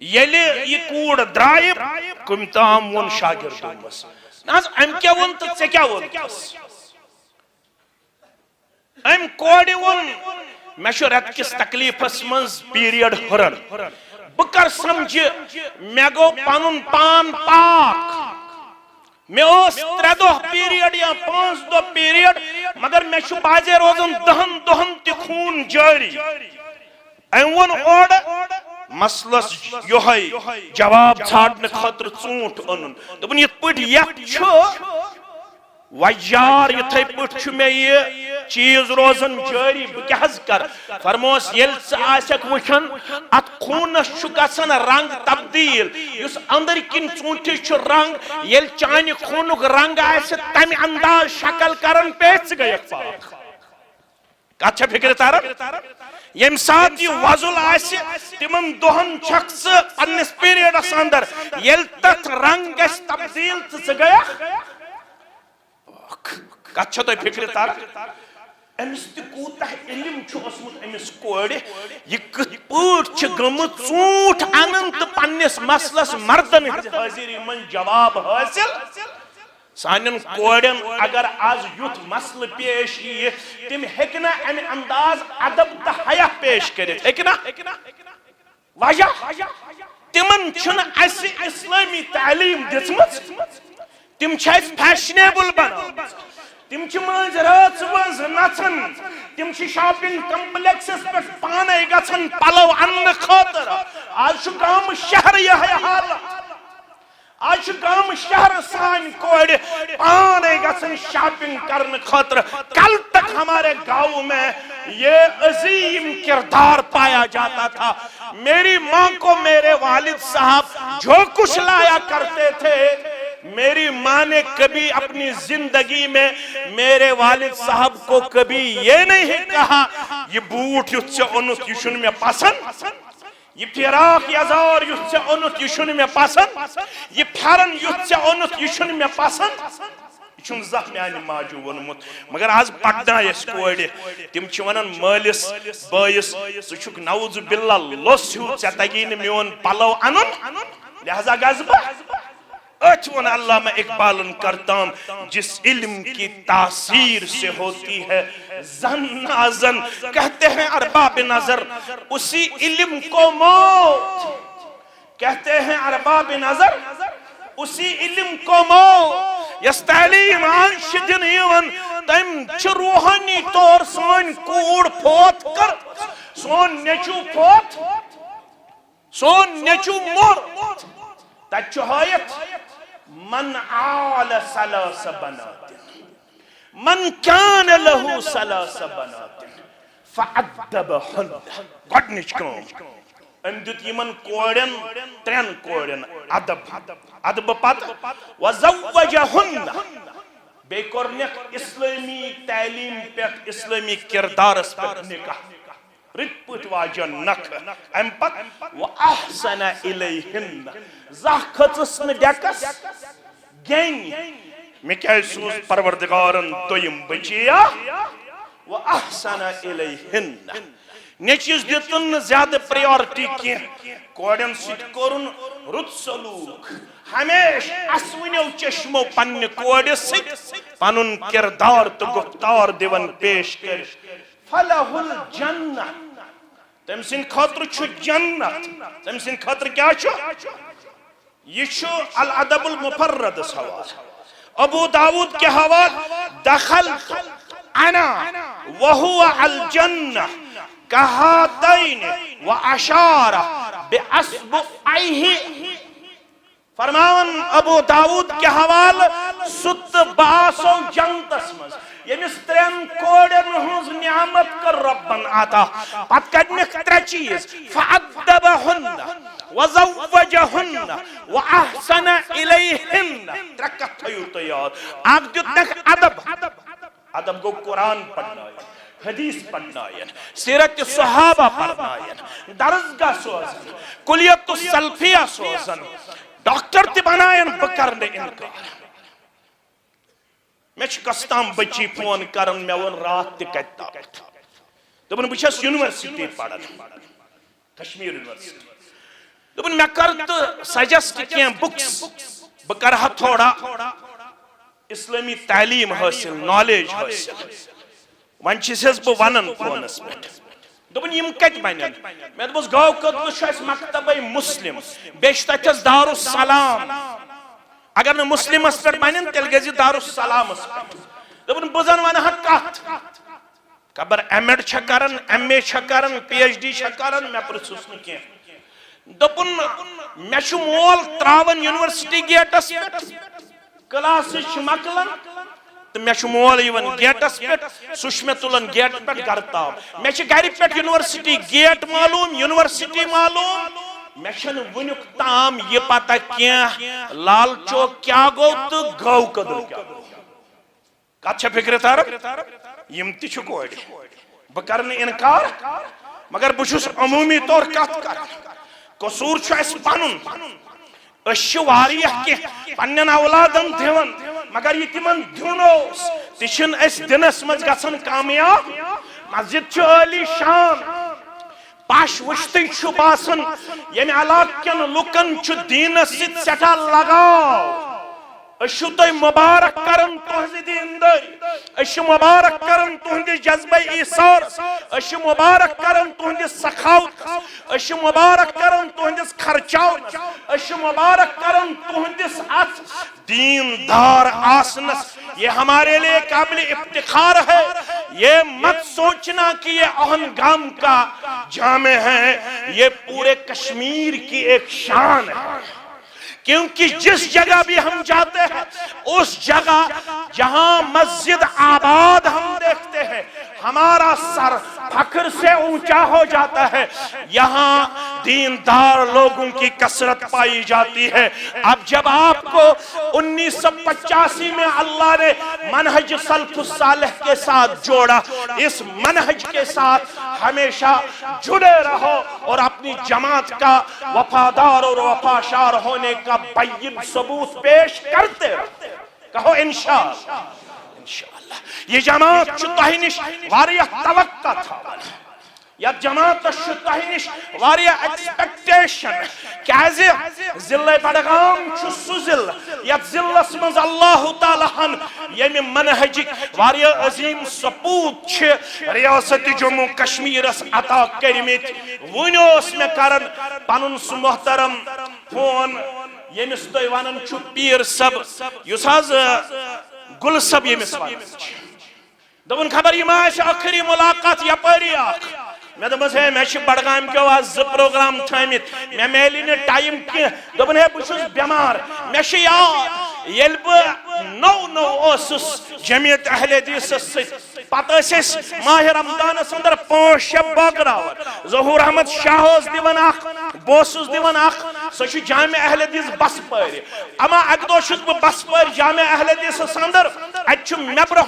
یلی یہ کوڑ درائب کم تام ون شاگردوں بس ناز ام کیا ون تو سے کیا ون بس ام کوڑی ون میں شو رت کس تکلیف اس منز پیریڈ ہرن بکر سمجھ میں گو پانون پان پاک میں اس 3 دو پیریڈ یا 5 دو پیریڈ مگر میں شو بازے روزن دہن تی خون جاری ایون اوڑ مسلس یوہی جواب چھاڑنے خطر چونٹ انن دبن یہ پڑھ یک چھو ویار یہ تھے پٹھ چھو میں یہ چیز روزن جاری بکہز کر فرموس یل سے آسک وشن ات خونس چھو گسن رنگ تبدیل یس اندر کن چونٹی چھو رنگ یل چانی خونک رنگ آسے تمی انداز شکل کرن پیچ گئی پاک کچھ فکر تارا یم سات یہ وضل آسی تمن دہن شخص پنس پیریڈس اندر یل تت رنگ گس تبدیل تو گیا کچھ تو فکر تارا امس تہ کوتہ علم چھوسمت امس کوڑ یہ کت پٹ گمت ژوٗنٛٹھ انن تو پنس مسلس مردن حاضری من جواب حاصل سانن کوڑن اگر آز یوت مسل پیش یہ تم ہیکنا ام انداز ادب تو حیا پیش کرت ہیکنا وجہ تمن چھن اس اسلامی تعلیم دژمژ تم چھ اس فیشنیبل بناومژ تم چھ ماز رات منٛز نژن تم چھ شاپنگ کمپلیکسس پہ پانے گژھن پلو اننہٕ خاطر آج چھ گام شہر یہ حالت آج گام شہر سان کوڑ پانے گژھن شاپنگ کرنے خاطر کل تک ہمارے گاؤں میں یہ عظیم کردار پایا جاتا تھا میری ماں کو میرے والد صاحب جو کچھ لایا کرتے تھے میری ماں نے کبھی اپنی زندگی میں میرے والد صاحب کو کبھی یہ نہیں کہا یہ بوٹ یُتھ ژےٚ اوٚنُتھ یہ چھُنہٕ مےٚ پسند یہ فراق یزار یُتھ ژےٚ اوٚنُتھ یہ چھُنہٕ مےٚ پسند یہ پھیرن یُتھ ژےٚ اوٚنُتھ یہ چھُنہٕ مےٚ پسند یہ چھُنہٕ زانٛہہ میانہِ ماجہِ ووٚنمُت مگر آز پرنایس کورِ تِم چھِ ونان مٲلِس بٲیِس ژٕ چھُکھ نعوذ باللہ لوٚس ہیوٗ ژےٚ تگی نہٕ میون پلو انُن لہذا گژھٕ بہٕ اچھون علامہ اقبال کرتام جس علم کی تاثیر سے ہوتی ہے زن نازن کہتے ہیں ارباب نظر اسی علم کو موت کہتے ہیں ارباب نظر اسی علم کو موت یس تعلیم آنش دن یون تم چھ روحانی طور سون کوڑ پھوت کر سون نیچو پھوت سون نیچو مر تچو ہایت من عال ثلاث بنات من كان له ثلاث بنات فعدبهن گۄڈنِچ کٲم أمۍ دیُت یِمن کورٮ۪ن ترٛٮ۪ن کورٮ۪ن ادب پتہٕ وزوجهن بیٚیہِ کوٚرنکھ اسلٲمی تعلیٖم پٮ۪ٹھ اسلٲمی کردارس پٮ۪ٹھ نکاح رٕتۍ پٲٹھۍ واجن نکھٕ امہِ پتہٕ وأحسن إليهن زانٛہہ کھٔژٕس نہٕ ڈیکس گیٚنۍ مےٚ کیٛازِ سوٗز پروردگارن دوٚیِم بچیا وأحسن إليهن نیچوِس دِتُن نہٕ زیادٕ پریارٹی کینٛہہ کورٮ۪ن سۭتۍ کوٚرُن رُت سلوٗک ہمیشہ اسوٕنیو چشمو پننہِ کورِ سۭتۍ پنُن کردار تہٕ گفتار دِوان پیش کٔرِتھ فلہ الجنہ تم سن خاطر چھُ جنت تم سن خاطر کیا چھُ یہ چھُ الادب المفرد حوالہ ابو داود کے حوالہ دخلت انا وهو الجنہ کہاتین واشار باصبعیہ فرمان ابو داود کے حوالہ ست باسو جنتس مز یمس ترین کورن ہنز نعمت کر ربن عطا پت کڑنک ترے چیز فعدبہن وزوجہن واحسن الیہن ترکت تھیو تو یاد اگ دیتنک ادب گو قرآن پڑھنائن حدیث پڑھنائن سیرت صحابہ پڑھنائن درسگاہ سوزن کلیت السلفیہ سوزن ڈاکٹر تی بنائن بکرنے انکار میں کستام بچی فون کرن میں ون رات تی کتا دبن بچھس یونیورسٹی پڑھن کشمیر یونیورسٹی دبن میں کرت سجسٹ کیا بکس بکرہ تھوڑا اسلامی تعلیم حاصل نالیج حاصل ون چیز بو ونن فونس پہ دبن یم کت بنن میں دبس گاو کدل اس مکتبہ مسلم بیش تتس دار السلام اگر نہ مسلم اس پر بنن تیل گزی دار السلام اس پر دبن بزن ون کت خبر ایم ایڈ چھ کرن ایم اے چھ کرن پی ایچ ڈی چھ کرن میں پرسوس نہ کی دپن میں چھ مول تراون یونیورسٹی گیٹس پہ کلاس چھ مکلن تو میں چھ مول ایون گیٹس پہ سوش میں تلن گیٹ پہ کرتا میں چھ گھر پہ یونیورسٹی گیٹ معلوم یونیورسٹی معلوم میں چھن ونیک تام یہ پتہ کیا لال چوک کیا گو تو گاو قدر کیا گو کچھ فکر تارک یم تی چھ کوڑ بکرن انکار مگر بچھس عمومی طور کت کر قصور چھو اس پنن اشی واریہ کی پنن اولادن دیون مگر یہ تمن دھنوس تشن اس دنس مز گسن کامیاب مسجد چھو عالی شان پاش وشتی چھو باسن یعنی علاقین لکن چھو دین ست سٹھا لگاو اشو تو مبارک کرن تہذی دینداری اشو مبارک کرن تہندی جذبہ ایثار اشو مبارک کرن تہندی سخاوت اشو مبارک کرن تہندس خرچاوت اشو مبارک کرن تہندس ات دیندار آسنس یہ ہمارے لئے قابل افتخار ہے یہ مت سوچنا کہ یہ اہنگام کا جامع ہے یہ پورے کشمیر کی ایک شان ہے کیونکہ جس جگہ بھی ہم جاتے ہیں اس جگہ جہاں مسجد آباد ہم دیکھتے ہیں ہمارا سر فخر سے اونچا ہو جاتا ہے یہاں دیندار لوگوں کی کثرت پائی جاتی ہے اب جب آپ کو 1985 میں اللہ نے منہج سلف الصالح کے ساتھ جوڑا اس منہج کے ساتھ ہمیشہ جڑے رہو اور اپنی جماعت کا وفادار اور وفاشار ہونے کا بین ثبوت پیش کرتے رہتے کہو انشاءاللہ انشاءاللہ یہ جماعت چھتاہی نش واریہ توقع تھا یا جماعت چھتاہی نش واریہ ایکسپیکٹیشن کیازِ ضلع بڑگام چھو سو ضلع یا ضلع سمز اللہ تعالیٰ ہن یمی منہجک واریہ عظیم سپوت چھے ریاست جموں کشمیر اس عطا کرمیت ونیو اس میں کرن پانن سو محترم فون یمس تو وانن چھو پیر سب یس حظ گل سب یمس وانن دون خبر یہ ماش آخری ملاقات یا پری آخ میں دبس ہے میں بڑگام کیو آز پروگرام تھامت میں میلی نے ٹائم کی دبن ہے بچوز بیمار میں یاد یل نو اوسس جمعیت اہل حدیث ست پتہ اس ماہ رمضان اندر 5 شب باگراون ظہور احمد شاہوز دیون اخ بوسوز دیون اخ سو جامع اہل حدیث بس پاری اما اک دو چھس بہ بس پاری جامع اہل حدیث اندر اتھ مبرو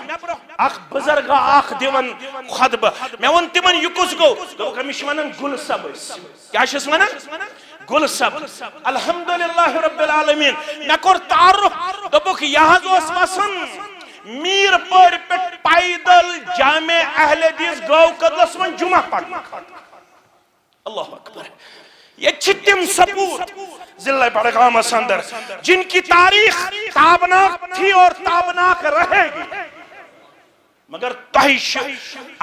اخ بزرگ اخ دیون خطبہ میں ون تمن یہ کس گو دوک ہمش ونن گل صب کیا چھس ونن گل صب الحمدللہ رب العالمین میں کور تعارف دوک یہاں اس وسن میر پور پٹ پیدل جامع اہل حدیث گو قدلس من جمعہ پڑھنا اللہ اکبر یہ چھتم سپوت ضلع بڑگام اندر جن کی تاریخ تابناک تھی اور تابناک رہے گی مگر تحیش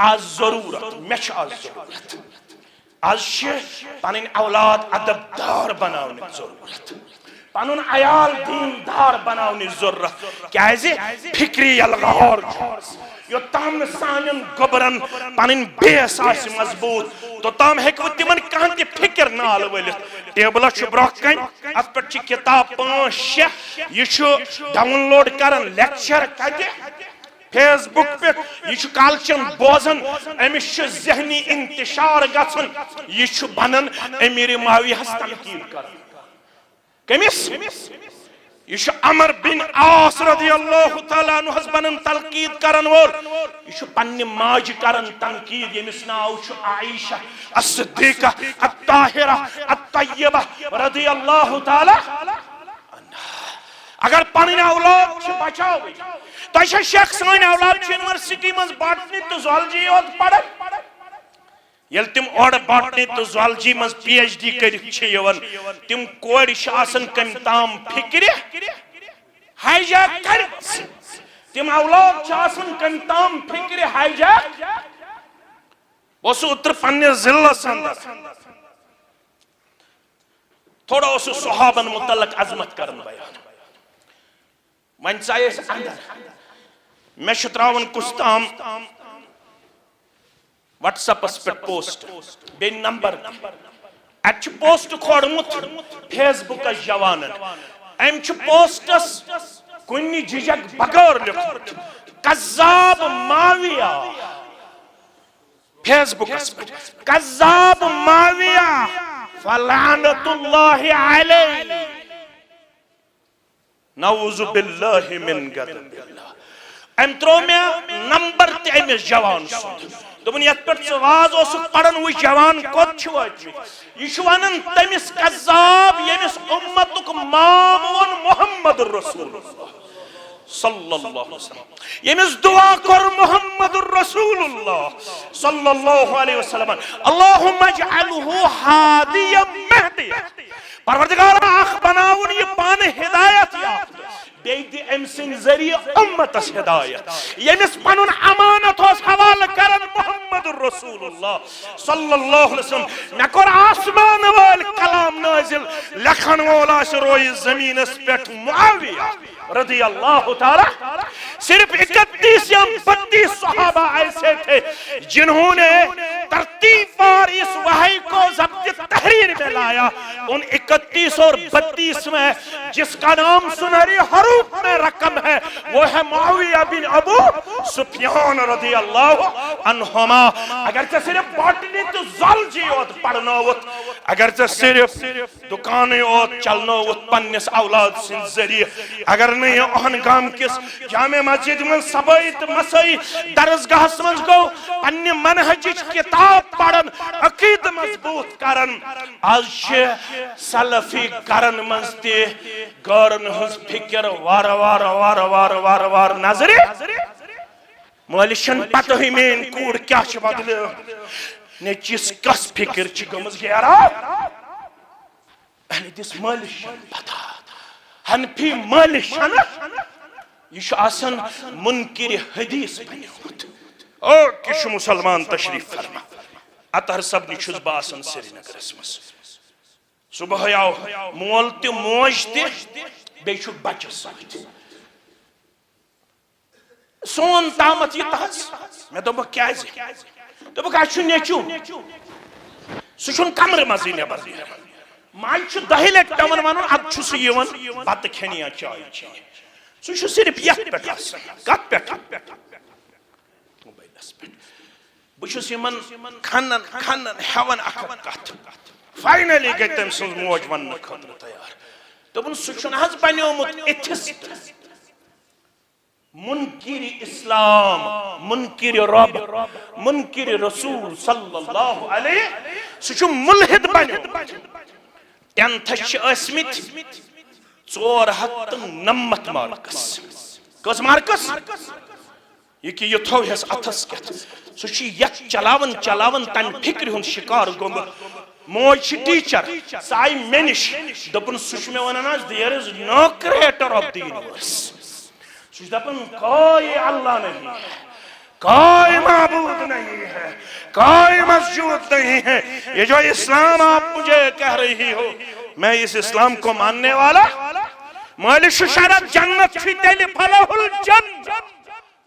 آز ضرورت میچ آز ضرورت آز پانین اولاد ادب دار بناونی ضرورت پانون عیال دیندار بناونی ضرورت کیازے فکری الغار یو تام سانین گبرن پانین بیس آس مضبوط تو تام ہیکو تمن کہاں تی فکر نال ولت ٹیبلہ چھ برخ کن ات پر چھ کتاب 5-6 یہ چھ ڈاؤن لوڈ کرن لیکچر کتے فیس بک پہ یہ کالچن بوزن امس ذہنی انتشار گھن یہ بنان امیر معاویہ تنقید کران کمس یہ عمر بن عاص رضی اللہ تعالیٰ عنہ بنان تنقید کران وول یہ پنہ ماج کران تنقید یمس ناو عائشہ الصدیقہ الطاہرہ الطیبہ رضی اللہ تعالیٰ اگر پنن اولاد بچاو تو شیخ سان اولاد یونیورسٹی مز باٹنی تو زوالجی یوت پڑھن یل تم اور باٹنی تو زوالجی مز پی ایچ ڈی کران تم کوڑ آسان کم تام فکر ہائی جیک کر تم اولاد آسان کم تام فکر ہائی جیک بہت اتر پنہ ضلع اندر تھوڑا اس صحابن متعلق عظمت کرن بیان من چاہیے اندر میں تراون کس تام واٹس اپس پہ پوسٹ بے نمبر ات پوسٹ کھوڑمت فیس بک جوانن ام پوسٹس کن جھجک بغیر لکھمت کذاب معاویہ فیس بک کذاب معاویہ فلعنت اللہ علیہ نعوذ باللہ من غضب اللہ ام ترو میں نمبر تے امس جوان سن دوپن یت پٹ ژٕ واز اوسُکھ پران وٕچھ جوان کوٚت چھِ وٲتمٕتۍ یہِ چھُ ونان تٔمِس قذاب ییٚمِس اُمتُک مام ووٚن محمد رسول اللہ صلی اللہ علیہ وسلم ییٚمِس دعا کوٚر محمد رسول اللہ صلی اللہ علیہ وسلم اللہم اجعلہ ہادیا مہدیا پروردگار اکھ بناوُن یہِ پانہٕ ہدایت یافتہٕ بیٚیہِ دِ أمۍ سٕنٛدِ ذٔریعہٕ اُمتس ہدایت ییٚمِس پنُن امانت اوس حوالہٕ کران محمد رسول اللہ صلی اللہ علیہ وسلم مےٚ کوٚر آسمان وٲلۍ کلام نٲزِل لیکھن وول آسہِ روزِ زمیٖنس پٮ۪ٹھ معاویہ رضی اللہ تعالیٰ صرف 31 یا 32 صحابہ ایسے تھے جنہوں نے ترتیب وار اس وحی کو ضبط تحریر میں لایا ان 31 اور 32 میں جس کا نام سنہری حروف میں رقم ہے وہ ہے معاویہ بن ابو سفیان رضی اللہ عنہما اگرچہ صرف باٹنی تو زالجی ہوت پڑھنا ہوت اگرچہ صرف دکانے ہوت چلنا ہوت پنس اولاد سن ذریعہ اگر نہیں اہن گام کس جامع مسجد من سبایت مسائی درسگاہ سمجھ گو پنی منہجج کتاب پڑھن عقید مضبوط کرن آج سلفی کرن مزتی گورن ہز فکر وار وار وار وار وار وار نظری مالشن پتہ ہی مین کوڑ کیا چھ بدلے نیچیس کس فکر چھ گمز گیارا اہلی دس مالشن پتہ حنفی مالشن یہ چھو آسن منکر حدیث بنی ہوت اور کش مسلمان تشریف فرما اتہر سب نچھوز باسن سری نگر اسمس صبح یاو مول تی موج تی بیچو بچہ سویت سون تامت یہ تحس میں دو بک کیا زی دو بک آچو نیچو سوچون کمر مزی نبر دی مائی چھو دہی لیک ٹاون وانون اب چھو سی یون بات کھینیا چاہی چاہی سو چھو صرف یک پیٹ آسن کت پیٹ موبائل اس پیٹ بچو سی من کھنن ہیون اکھت کت فائنلی گئی تم سنز موج ون خطر تیار تو بن سو چھو نحض بنیو مت اتھست منکر اسلام منکر رب منکر رسول صلی اللہ علیہ سو چھو ملحد بنیو ٹینتھس اسمت 490 مارکس کس مارکس یہ کہ یہ تھو ہس اتھس کت سو چھ یک چلاون چلاون تن فکر ہن شکار گوم موج چھ ٹیچر سائی مینش دپن سوچ میں وننا there is no creator of the universe سوچ دپن کوئی اللہ نہیں ہے کوئی معبود نہیں ہے کوئی مسجود نہیں ہے یہ جو اسلام آپ مجھے کہہ رہی ہو میں اس اسلام کو ماننے والا مالش شرط جنت فی تیلی فلہ الجن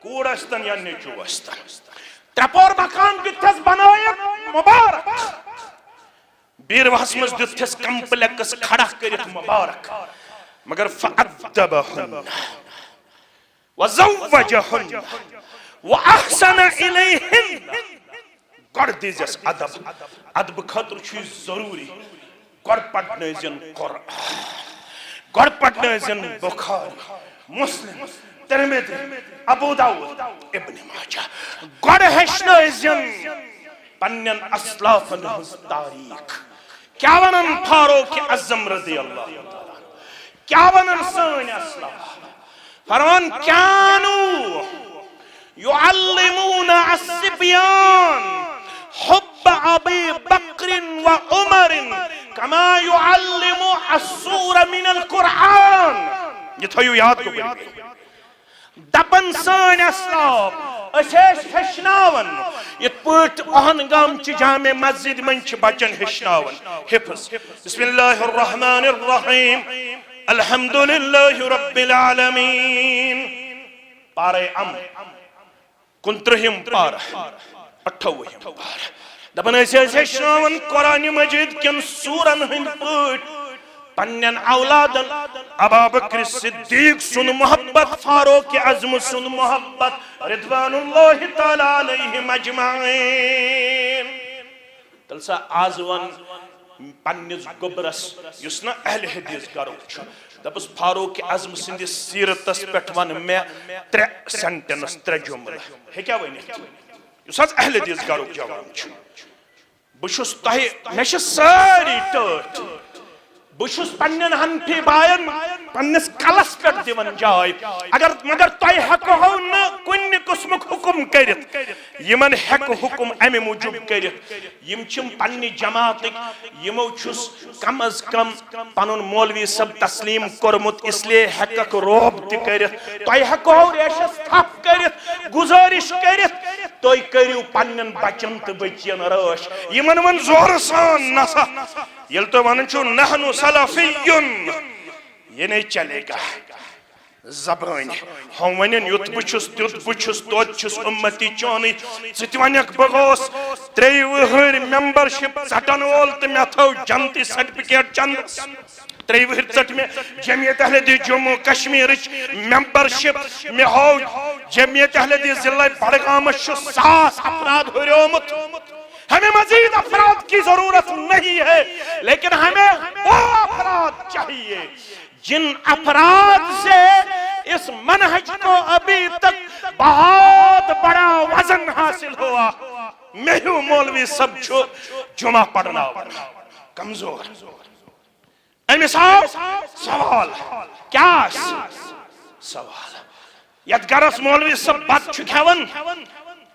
کوڑ استن یا نیچو استن تپور مکان دیتھس بنائیت مبارک بیر وحسمز دیتھس کمپلیکس کھڑا کرت مبارک مگر فعدبہن وزوجہن وَأَحْسَنَ إِلَيْهِنَّ گوڑ دیجس ادب ادب خطر چیز ضروری گوڑ پڑھنے زن قرآن گوڑ پڑھنے زن بخاری مسلم ترمذی ابو داود ابن ماجہ گوڑ ہشنے زن پنن اسلافن ہز تاریخ کیا ونن فاروق اعظم رضی اللہ تعالیٰ کیا ونن سن اسلاف فرمان کانو يعلمون الصبيان حب أبي بكر وعمر كما يعلم السورة من القرآن يتهيو ياد کو بلي دپن سان اسلاف اسیش ہشناون یتپوٹ اہن گام چی جامع مسجد من چی بچن ہشناون حفظ بسم اللہ الرحمن الرحیم الحمدللہ رب العالمین پارے کنترہم پارہ 28 پارہ دپن ایسے شاون قرآن مجید کن سورن ہند پوٹ پنن اولادن ابا بکر صدیق سن محبت فاروق اعظم سن محبت رضوان اللہ تعالی علیہم اجمعین تلسا آزوان پنیز گبرس یسنا اہل حدیث کرو دپس فاروق اعظم سندس سیرتس پٹھ ون میں 3 سینٹنس 3 جملہ ہے کیا ونیت یس حظ اہل حدیث گرُک جوان چھُ بہٕ چھُس تۄہہِ مےٚ چھِ سٲری ٹٲٹھ بہٕ چھُس پننٮ۪ن حنفی بایَن پننِس کلس پٮ۪ٹھ دِوان جاے مگر تۄہہِ ہٮ۪کہو نہٕ کُنہِ قٕسمُک حُکم کٔرِتھ یِمن ہٮ۪کہٕ حُکم امہِ موٗجوٗب کٔرِتھ یِم چھِم پننہِ جماعتٕکۍ یِمو چھُس کم از کم پنُن مولوی صٲب تسلیٖم کوٚرمُت اسلیے ہٮ۪ککھ روب تہِ کٔرِتھ تۄہہِ ہٮ۪کہو ریشس تھپھ کٔرِتھ گُزٲرِش کٔرِتھ تُہۍ کٔرِو پننٮ۪ن بچن تہٕ بٔچین رٲچھ یِمن وۄنۍ زورٕ سان نسا ییٚلہِ تُہۍ ونان چھُو نحنُ سلفیُن یہ نہیں چلے گا زبٲنۍ ہُم ونن یُتھ بہٕ چھُس تیُتھ بہٕ چھُس توتہِ چھُس اُمتی چونٕے ژٕ تہِ ونکھ بہٕ گوس 3 وٕہٕرۍ ممبرشِپ ژٹن وول تہٕ مےٚ تھٲو جنتی سرٹِفکیٹ چندس 3 وٕہٕرۍ ژٹ مےٚ جمعیت اہل حدیث جموں کشمیرٕچ ممبرشِپ مےٚ ہوو جمعیت اہل حدیث ضلع بڈگامس چھُ 1,000 افراد ہُریومُت ہمیں مزید افراد کی ضرورت نہیں ہے لیکن ہمیں وہ افراد چاہیے جن افراد سے اس منہج کو ابھی تک بہت بڑا وزن حاصل ہوا میں ہوں مولوی سب چھو جمعہ پڑھنا کمزور امی صاحب سوال کیا سوال یت گرس مولوی سب بات چھو کھیون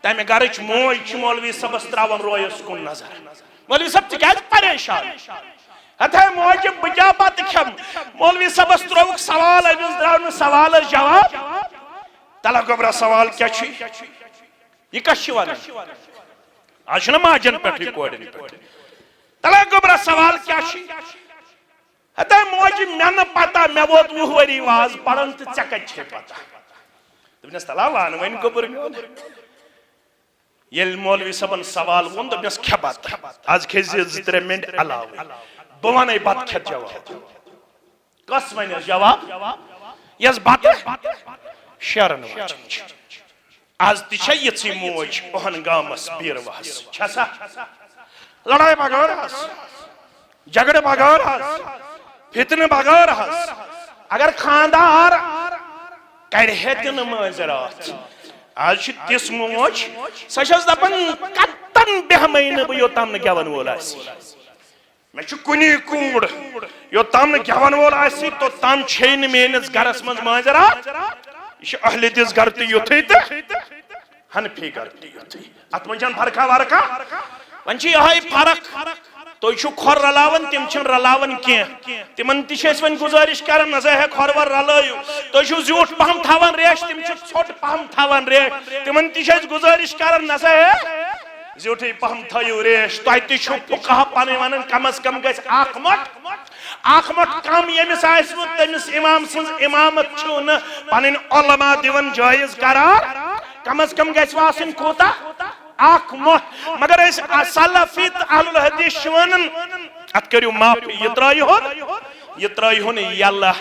تمہ گرچ موج مولوی صبس تراون رویس کن نظر مولوی صب تکیاز پریشان ہتھے موج بجا بات کھم مولوی صبس تروک سوال امس درو سوال جواب تلا گبرا سوال کیا چھ یہ کس چھ ونان آج چھنا ماجن پٹھ ریکارڈنگ پٹھ تلا گبرا سوال کیا چھ ہتھے موج مے نہ پتہ مے ووت 20 وری واز پڑھن تہ ژے کتہ چھ پتہ دپنس تلا وان ون گبر میون یل مولوی صبن سوال وون دپنس کھے بات آج کھیز 2-3 منٹ علاوہ بہ ونے بات کھے جواب کس ونس جواب یس بات شرن وچ آز تہ چھ یژھی موج اوہن گامس بیرواس چھسا لڑائی بغیر ہس جھگڑے بغیر ہس فتنہ بغیر ہس اگر خاندار کرہے تہ نہ مٲنزرات آج چھ تس موج سہ چھس دپان کتن بیہمے نہ بہ یوتام نہ گیون وول آسی میں چھ کنی کوڑ یوتام نہ گیون وول آسی توتام چھے نہ میٲنس گرس منٛز مٲنزرات یہ چھ اہل حدیث گر تہ یُتھُے تہ حنفی گر تہ یُتھُے اتھ منٛز چھنہٕ فرقا ورقا وۄنۍ چھ یہے فرق تُہۍ چھُو کھۄر رلاوان تِم چھِنہٕ رلاوان کینٛہہ تِمن تہِ چھِ أسۍ وۄنۍ گُزٲرِش کران نہ سا ہے کھۄر ور رلٲیِو تُہۍ چھِو زیوٗٹھ پہم تھاوان ریش تِم چھِ ژھوٚٹ پہم تھاوان ریش تِمن تہِ چھِ أسۍ گُزٲرِش کران نہ سا ہے زیوٗٹھٕے پہم تھٲیِو ریش تۄہہِ تہِ چھُو فُقہا پنٕنۍ ونان کم از کم گژھِ اکھ مۄٹھ کم ییٚمِس آسہِ وۄنۍ تٔمِس امام سٕنٛز امامت چھُو نہٕ پنٕنۍ علما دِوان جٲیز قرار کم از کم گژھِ آسٕنۍ کوتاہ اکھ مۄٹھ مگر أسۍ سلفی تہٕ اہل الحدیث چھِ ونان اتھ کٔرِو معافی یہ ترٲیہُن یلہ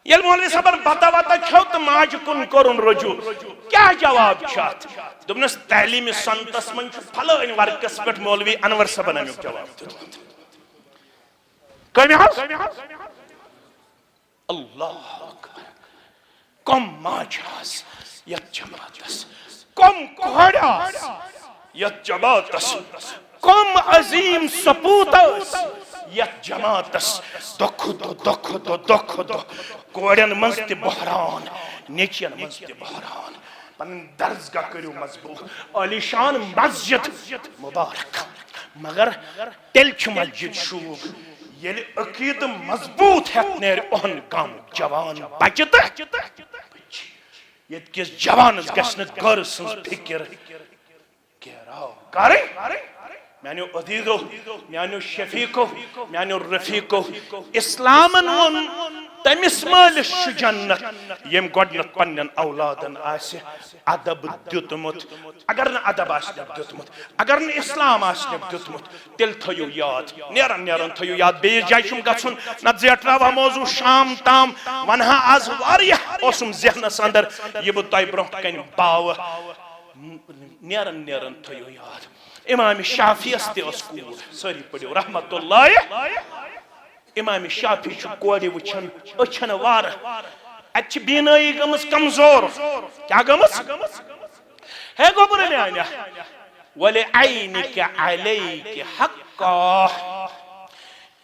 ییٚلہِ مولوی صٲبن بتہ وتہ کھیوٚو تہٕ ماجہِ کُن کوٚرُن رجوع کیاہ جواب چھُ اتھ دوٚپنس تعلیٖمِ سنتس منٛز چھُ پھلٲنۍ ورقس پٮ۪ٹھ مولوی انور صٲبن امیُک جواب دیُتمُت کٔمۍ حظ اللہ اکبر کم ماجہِ آس یتھ جماعتس کم کورِ آس یتھ جماعتس کم عظیم سپوت یتھ جماعتس دۄہ کورٮ۪ن منٛز تہِ بحران نیچین منٛز تہِ بحران پنٕنۍ درسگاہ کٔرِو مضبوٗط عالی شان مسجد مبارک مگر تیٚلہِ چھُ مسجد شوٗب ییٚلہِ عقیٖدٕ مضبوٗط ہٮ۪تھ نیرِ اوہن گامُک جوان بچہِ تہٕ ییٚتہِ کِس جوانس گژھِ نہٕ گرٕ سٕنٛز فِکر کرٕنۍ میانیو عزیزو میانیو شفیقو میانیو رفیقو اسلامن وون تمس مالس چھُ جنت یم گۄڈنیتھ پننٮ۪ن اولادن آسہِ ادب دیُتمُت اگر نہٕ ادب آسنٮ۪کھ دیُتمُت اگر نہٕ اسلام آسنٮ۪کھ دیُتمُت تیٚلہِ تھٲیِو یاد نیران تھٲیِو یاد بیٚیِس جایہِ چھُم گژھُن نتہٕ زیٹھراوہا موضوع شام تام ونہا آز واریاہ اوسُم ذہنس اندر یہِ بہٕ تۄہہِ برونٛہہ کنہِ باوٕ نیران تھٲیِو یاد امام شافیس تہِ ٲس کوٗر سٲری پٔرِو رحمت اللہ امام شافی چھُ کورِ وٕچھان أچھن وارٕ اتہِ چھِ بینٲیی گٔمٕژ کمزور کیٛاہ گٔمٕژ ہے گوبر میں آنیا وَلِعَيْنِكَ عَلَيْكِ حَقًّا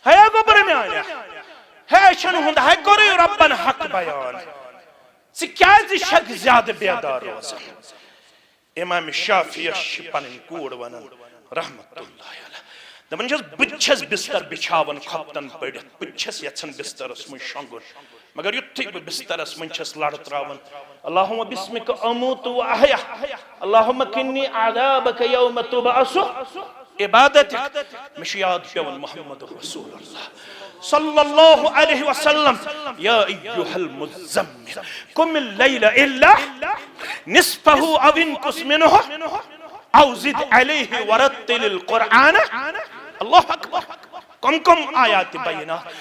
ہے گوبر میں آنیا ہے شن ہند ہے کوری ربن حق بیان سی کیا زی شک زیادہ بیدار روزا امام شافعی پنن کوڑ ونن رحمت اللہ علیہ دپن چھس بچھس بستر بچھاون کھپتن پڑھت بچھس یژھن بسترس من شونگن مگر یتھے بہ بسترس من چھس لڑ تراون اللہم بسمک اموت و احیا اللہم کنی عذابک یوم تبعث عبادتک مش یاد پیون محمد رسول اللہ صلی اللہ علیہ وسلم یا ایوہ المزمل قم اللیل الا نصفہ او انقص منہ او زد علیہ ورتل القرآن اللہ اکبر کم آیات بینات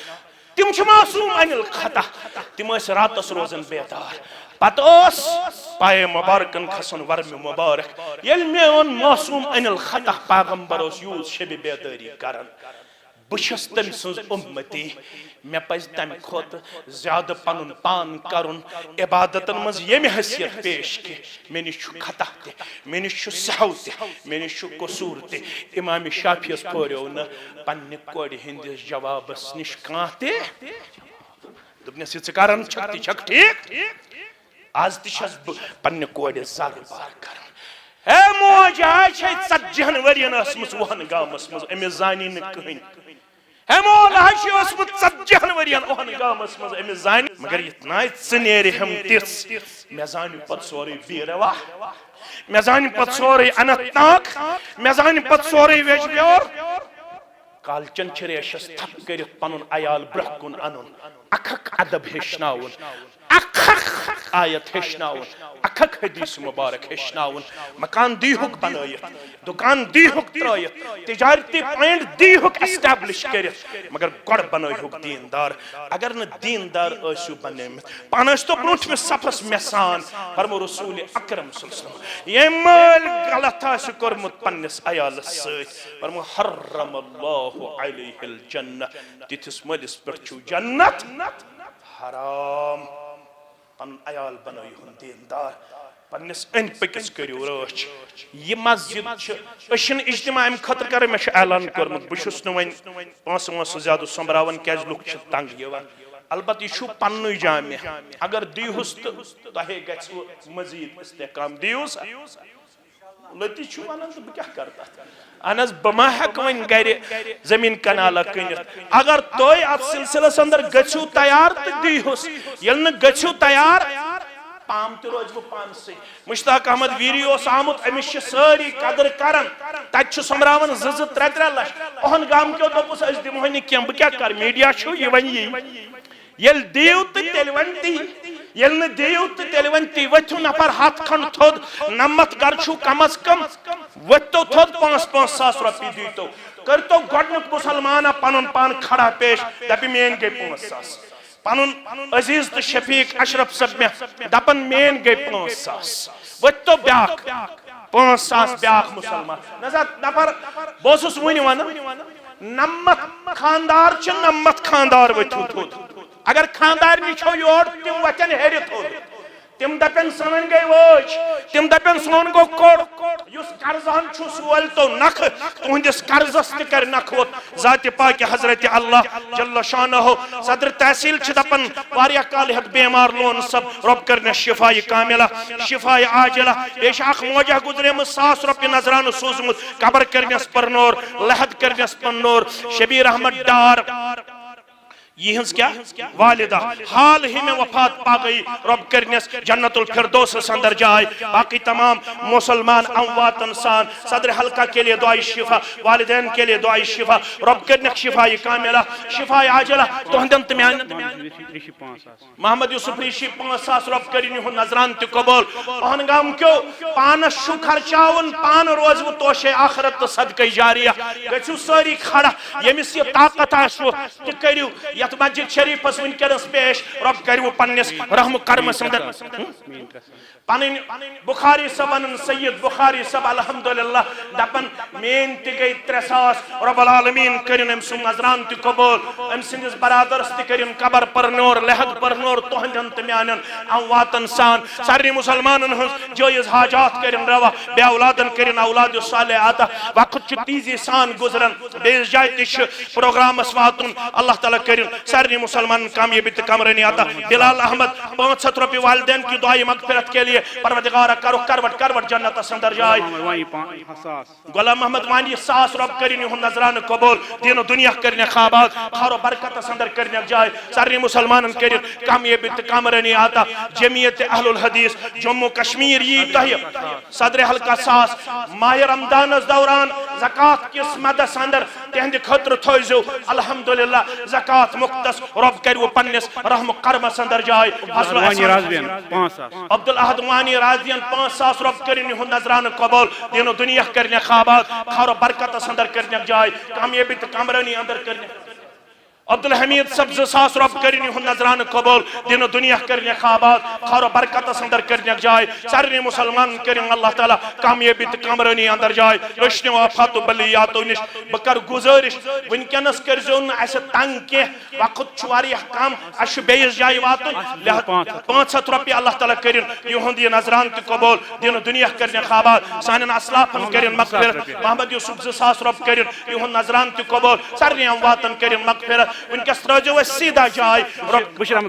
تم چھ معصوم عن الخطا تم اس راتس روزن بیدار پتہ اس پائے مبارکن کھسن ورم مبارک یل میں اون معصوم عن الخطا پیغمبر اس یوز شب بیداری کرن بشس تم سنز امتی میں پز تم کھوت زیادہ پنن پان کرن عبادتن مز یم حیثیت پیش کی میں نش خطا تے میں نش سہو تے میں نش قصور تے امام شافعی اس پوریو نہ پنہ کوڑ ہندس جوابس نش کانتے دبن سی کرن چھکتی چھک ٹھیک آز تشس پنہ کوڑ زال بار کرن ہے موج آج ہے 40 ورین اسمس وہن گامس مز امی زانی نہ کہن ہے مول آج اسمس 40 ورین وہن گامس مز امی زانی مگر اتنا ژنیری ہم تس میں زانی پت سوری بیروا میں زانی پت سوری انت ناگ میں زانی پت سوری ویجبیور کالچن چریشس تھپ کرت پنن عیال برہ کن انن اکھک ادب ہشناون اکھک آیت ہشناون اکھک حدیث مبارک ہشناون مکان دیہک بنائیت دکان دیہک ترائیت تجارتی پوائنٹ دیہک اسٹیبلش کرت مگر گوڑ بنائیہک دیندار اگر نہ دیندار ایسو بنیمت پانش تو برونٹ میں صفحس میسان فرمو رسول اکرم صلی اللہ علیہ وسلم یہ مال غلط آسو کرمت پنس عیال سیت فرمو حرم اللہ علیہ الجنہ تیتس ملس پر چھو جنت حرام پن عیال بنائی ہن دیندار پنس ان پکس کریو رچ یہ مسجد اشن اجتماع ام خطر کر میں اعلان کرمت بشس نو پانس زیادہ سمبراون کیاز لوک چھ تنگ یوان البتہ یہ پنن جامع اگر دیوس تہ گژھ مزید استحکام دیوس لتی چھو ونان تو کیا کرتا انس بما ہک ون گھر زمین کنالہ کنت اگر توy ات سلسلس اندر گچھو تیار تو دیہس یل نہ گچھو تیار پام تہ روز بہ پان سے مشتاق احمد ویری اوس آمت امس ساری قدر کرن تت چھ سمراون 2-3 لچھ اہن گام کیو دوپس اس دمو نہ کیم بہ کیا کر میڈیا چھو یہ ون یل دیو تو تیل ونتی یل نہ دیو تو تیل ونتی وتھو نفر ہاتھ کھنڈ تھود نمت گر چھو کم از کم وتو تھود 5-5 ساس روپی دیتو کرتو گۄڈنیُک مسلمانہ پنن پان کھڑا پیش دپہ مین گئی 5 ساس پنن عزیز تو شفیق اشرف صاحب میں دپن مین گئی 5 ساس وتو بیاک 5 ساس بیاک مسلمان نفر بوسس ونی ون نمت خاندار چھ نمت خاندار وتھو تھود اگر خاندار نچھو یور تم وچن ہیرت ہو تم دپن سن گئی وچ تم دپن سون گو کوڑ یس قرضان چھو سوال تو نخ تہندس قرضس تہ کر نخ وت ذات پاک حضرت اللہ جل شانہ صدر تحصیل چھ دپن واریاہ کال ہت بیمار لون سب رب کرنے شفاء کاملہ شفاء عاجلہ بیش اخ موجہ گزرے 100 روپیہ نظران سوزمت قبر کرنس پر نور لحد کرنس پر نور شبیر احمد ڈار یہ ہنس کیا والدہ حال ہی میں وفات پا گئی رب کرنس جنت الفردوس سندر جائے باقی تمام مسلمان اموات انسان صدر حلقہ کے لیے دعائی شفا والدین کے لیے دعائی شفا رب کرنس شفاء کاملہ شفاء عاجلہ تو ہندن تمیان محمد یوسف ریشی 5 ساس رب کرنی ہوں نظران تی قبول پہنگام کیوں پانس شو خرچاون پان روز و توش آخرت صدقہ جاریہ گچو ساری کھڑا یمیس یہ طاقت آشو تکریو یا یت مسجد شریفس ونکس پیش رب کرو پنس رحم کرم سندر پن بخاری صبن سید بخاری صب الحمدللہ دپن مین تہ گئی 3,000 رب العالمین کرن ام سن نظران تہ قبول ام سندس برادرس تہ کرن قبر پرنور لحد پرنور تہندن تہ میانن امواتن سان سارے مسلمانن ہن جائز حاجات کرن روا بے اولادن کرن اولاد صالح عطا وقت چھ تیزی سان گزرن بیس جائے تہ پروگرامس واتن اللہ تعالی کرن سارے مسلمان کامیابی تہ کمرانی عطا بلال احمد 500 روپے والدین کی دعائی مغفرت کے لیے پروردگارہ کرو کروٹ جنت اندر جائے غلام محمد وانی 100 رب کرنی ہن نظران قبول دین و دنیا کرنے خوابات خار و برکت اندر کرنے جائے سارے مسلمان کرن کامیابی تہ کامرانی عطا جمعیت اہل الحدیث جموں کشمیر یہ تہ صدر حلقہ 100 ماہ رمضان دوران زکات کس مدس اندر تہند خطر تھوزو الحمدللہ زکات مختص رب کرو پنس رحم کرمس اندر جائے عبد الاحد وانی رازیان 5,000 رب کرنی ہن نظران قبول دین و دنیا کرنے خوابات خار و برکت اندر کرنے جائے کامیابی تہ کامرانی اندر کرنے عبدالحمید سب 2,000 رب کرنی ہن نظران قبول دین و دنیا کرنے خوابات خار و برکت اندر کرنے جائے سارے مسلمان کرن اللہ تعالی کامیابی تہ کامرانی اندر جائے رشنو آفات و بلیاتو نش بکر گزارش ونکنس کرزو اس تنگ کے وقت چواری کم اس بیس جائے واتن 500 روپیہ اللہ تعالی کرن یہن دی نظران تہ قبول دین و دنیا کرنے خوابات سانن اسلافن کرن مغفرت محمد یوسف 2,000 رب کرن یہن نظران تہ قبول سارے امواتن کرن مغفرت ونکس ترجو اس سیدھا جائے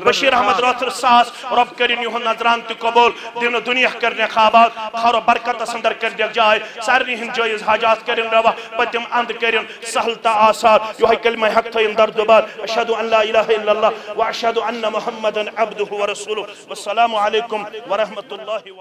بشیر احمد روتر 100 رب کرن یہن نظران تہ قبول دین و دنیا کرنے خوابات خار و برکت اندر کرنے جائے سارے ہن جائز حاجات کرن روا پتم اند کرن سہل تا آثار یہ کلمہ حق تھین در دوبار اشہد ان لا الہ الا اللہ و اشہد ان محمدا عبدہ و رسولہ والسلام علیکم ورحمۃ اللہ وبرکاتہ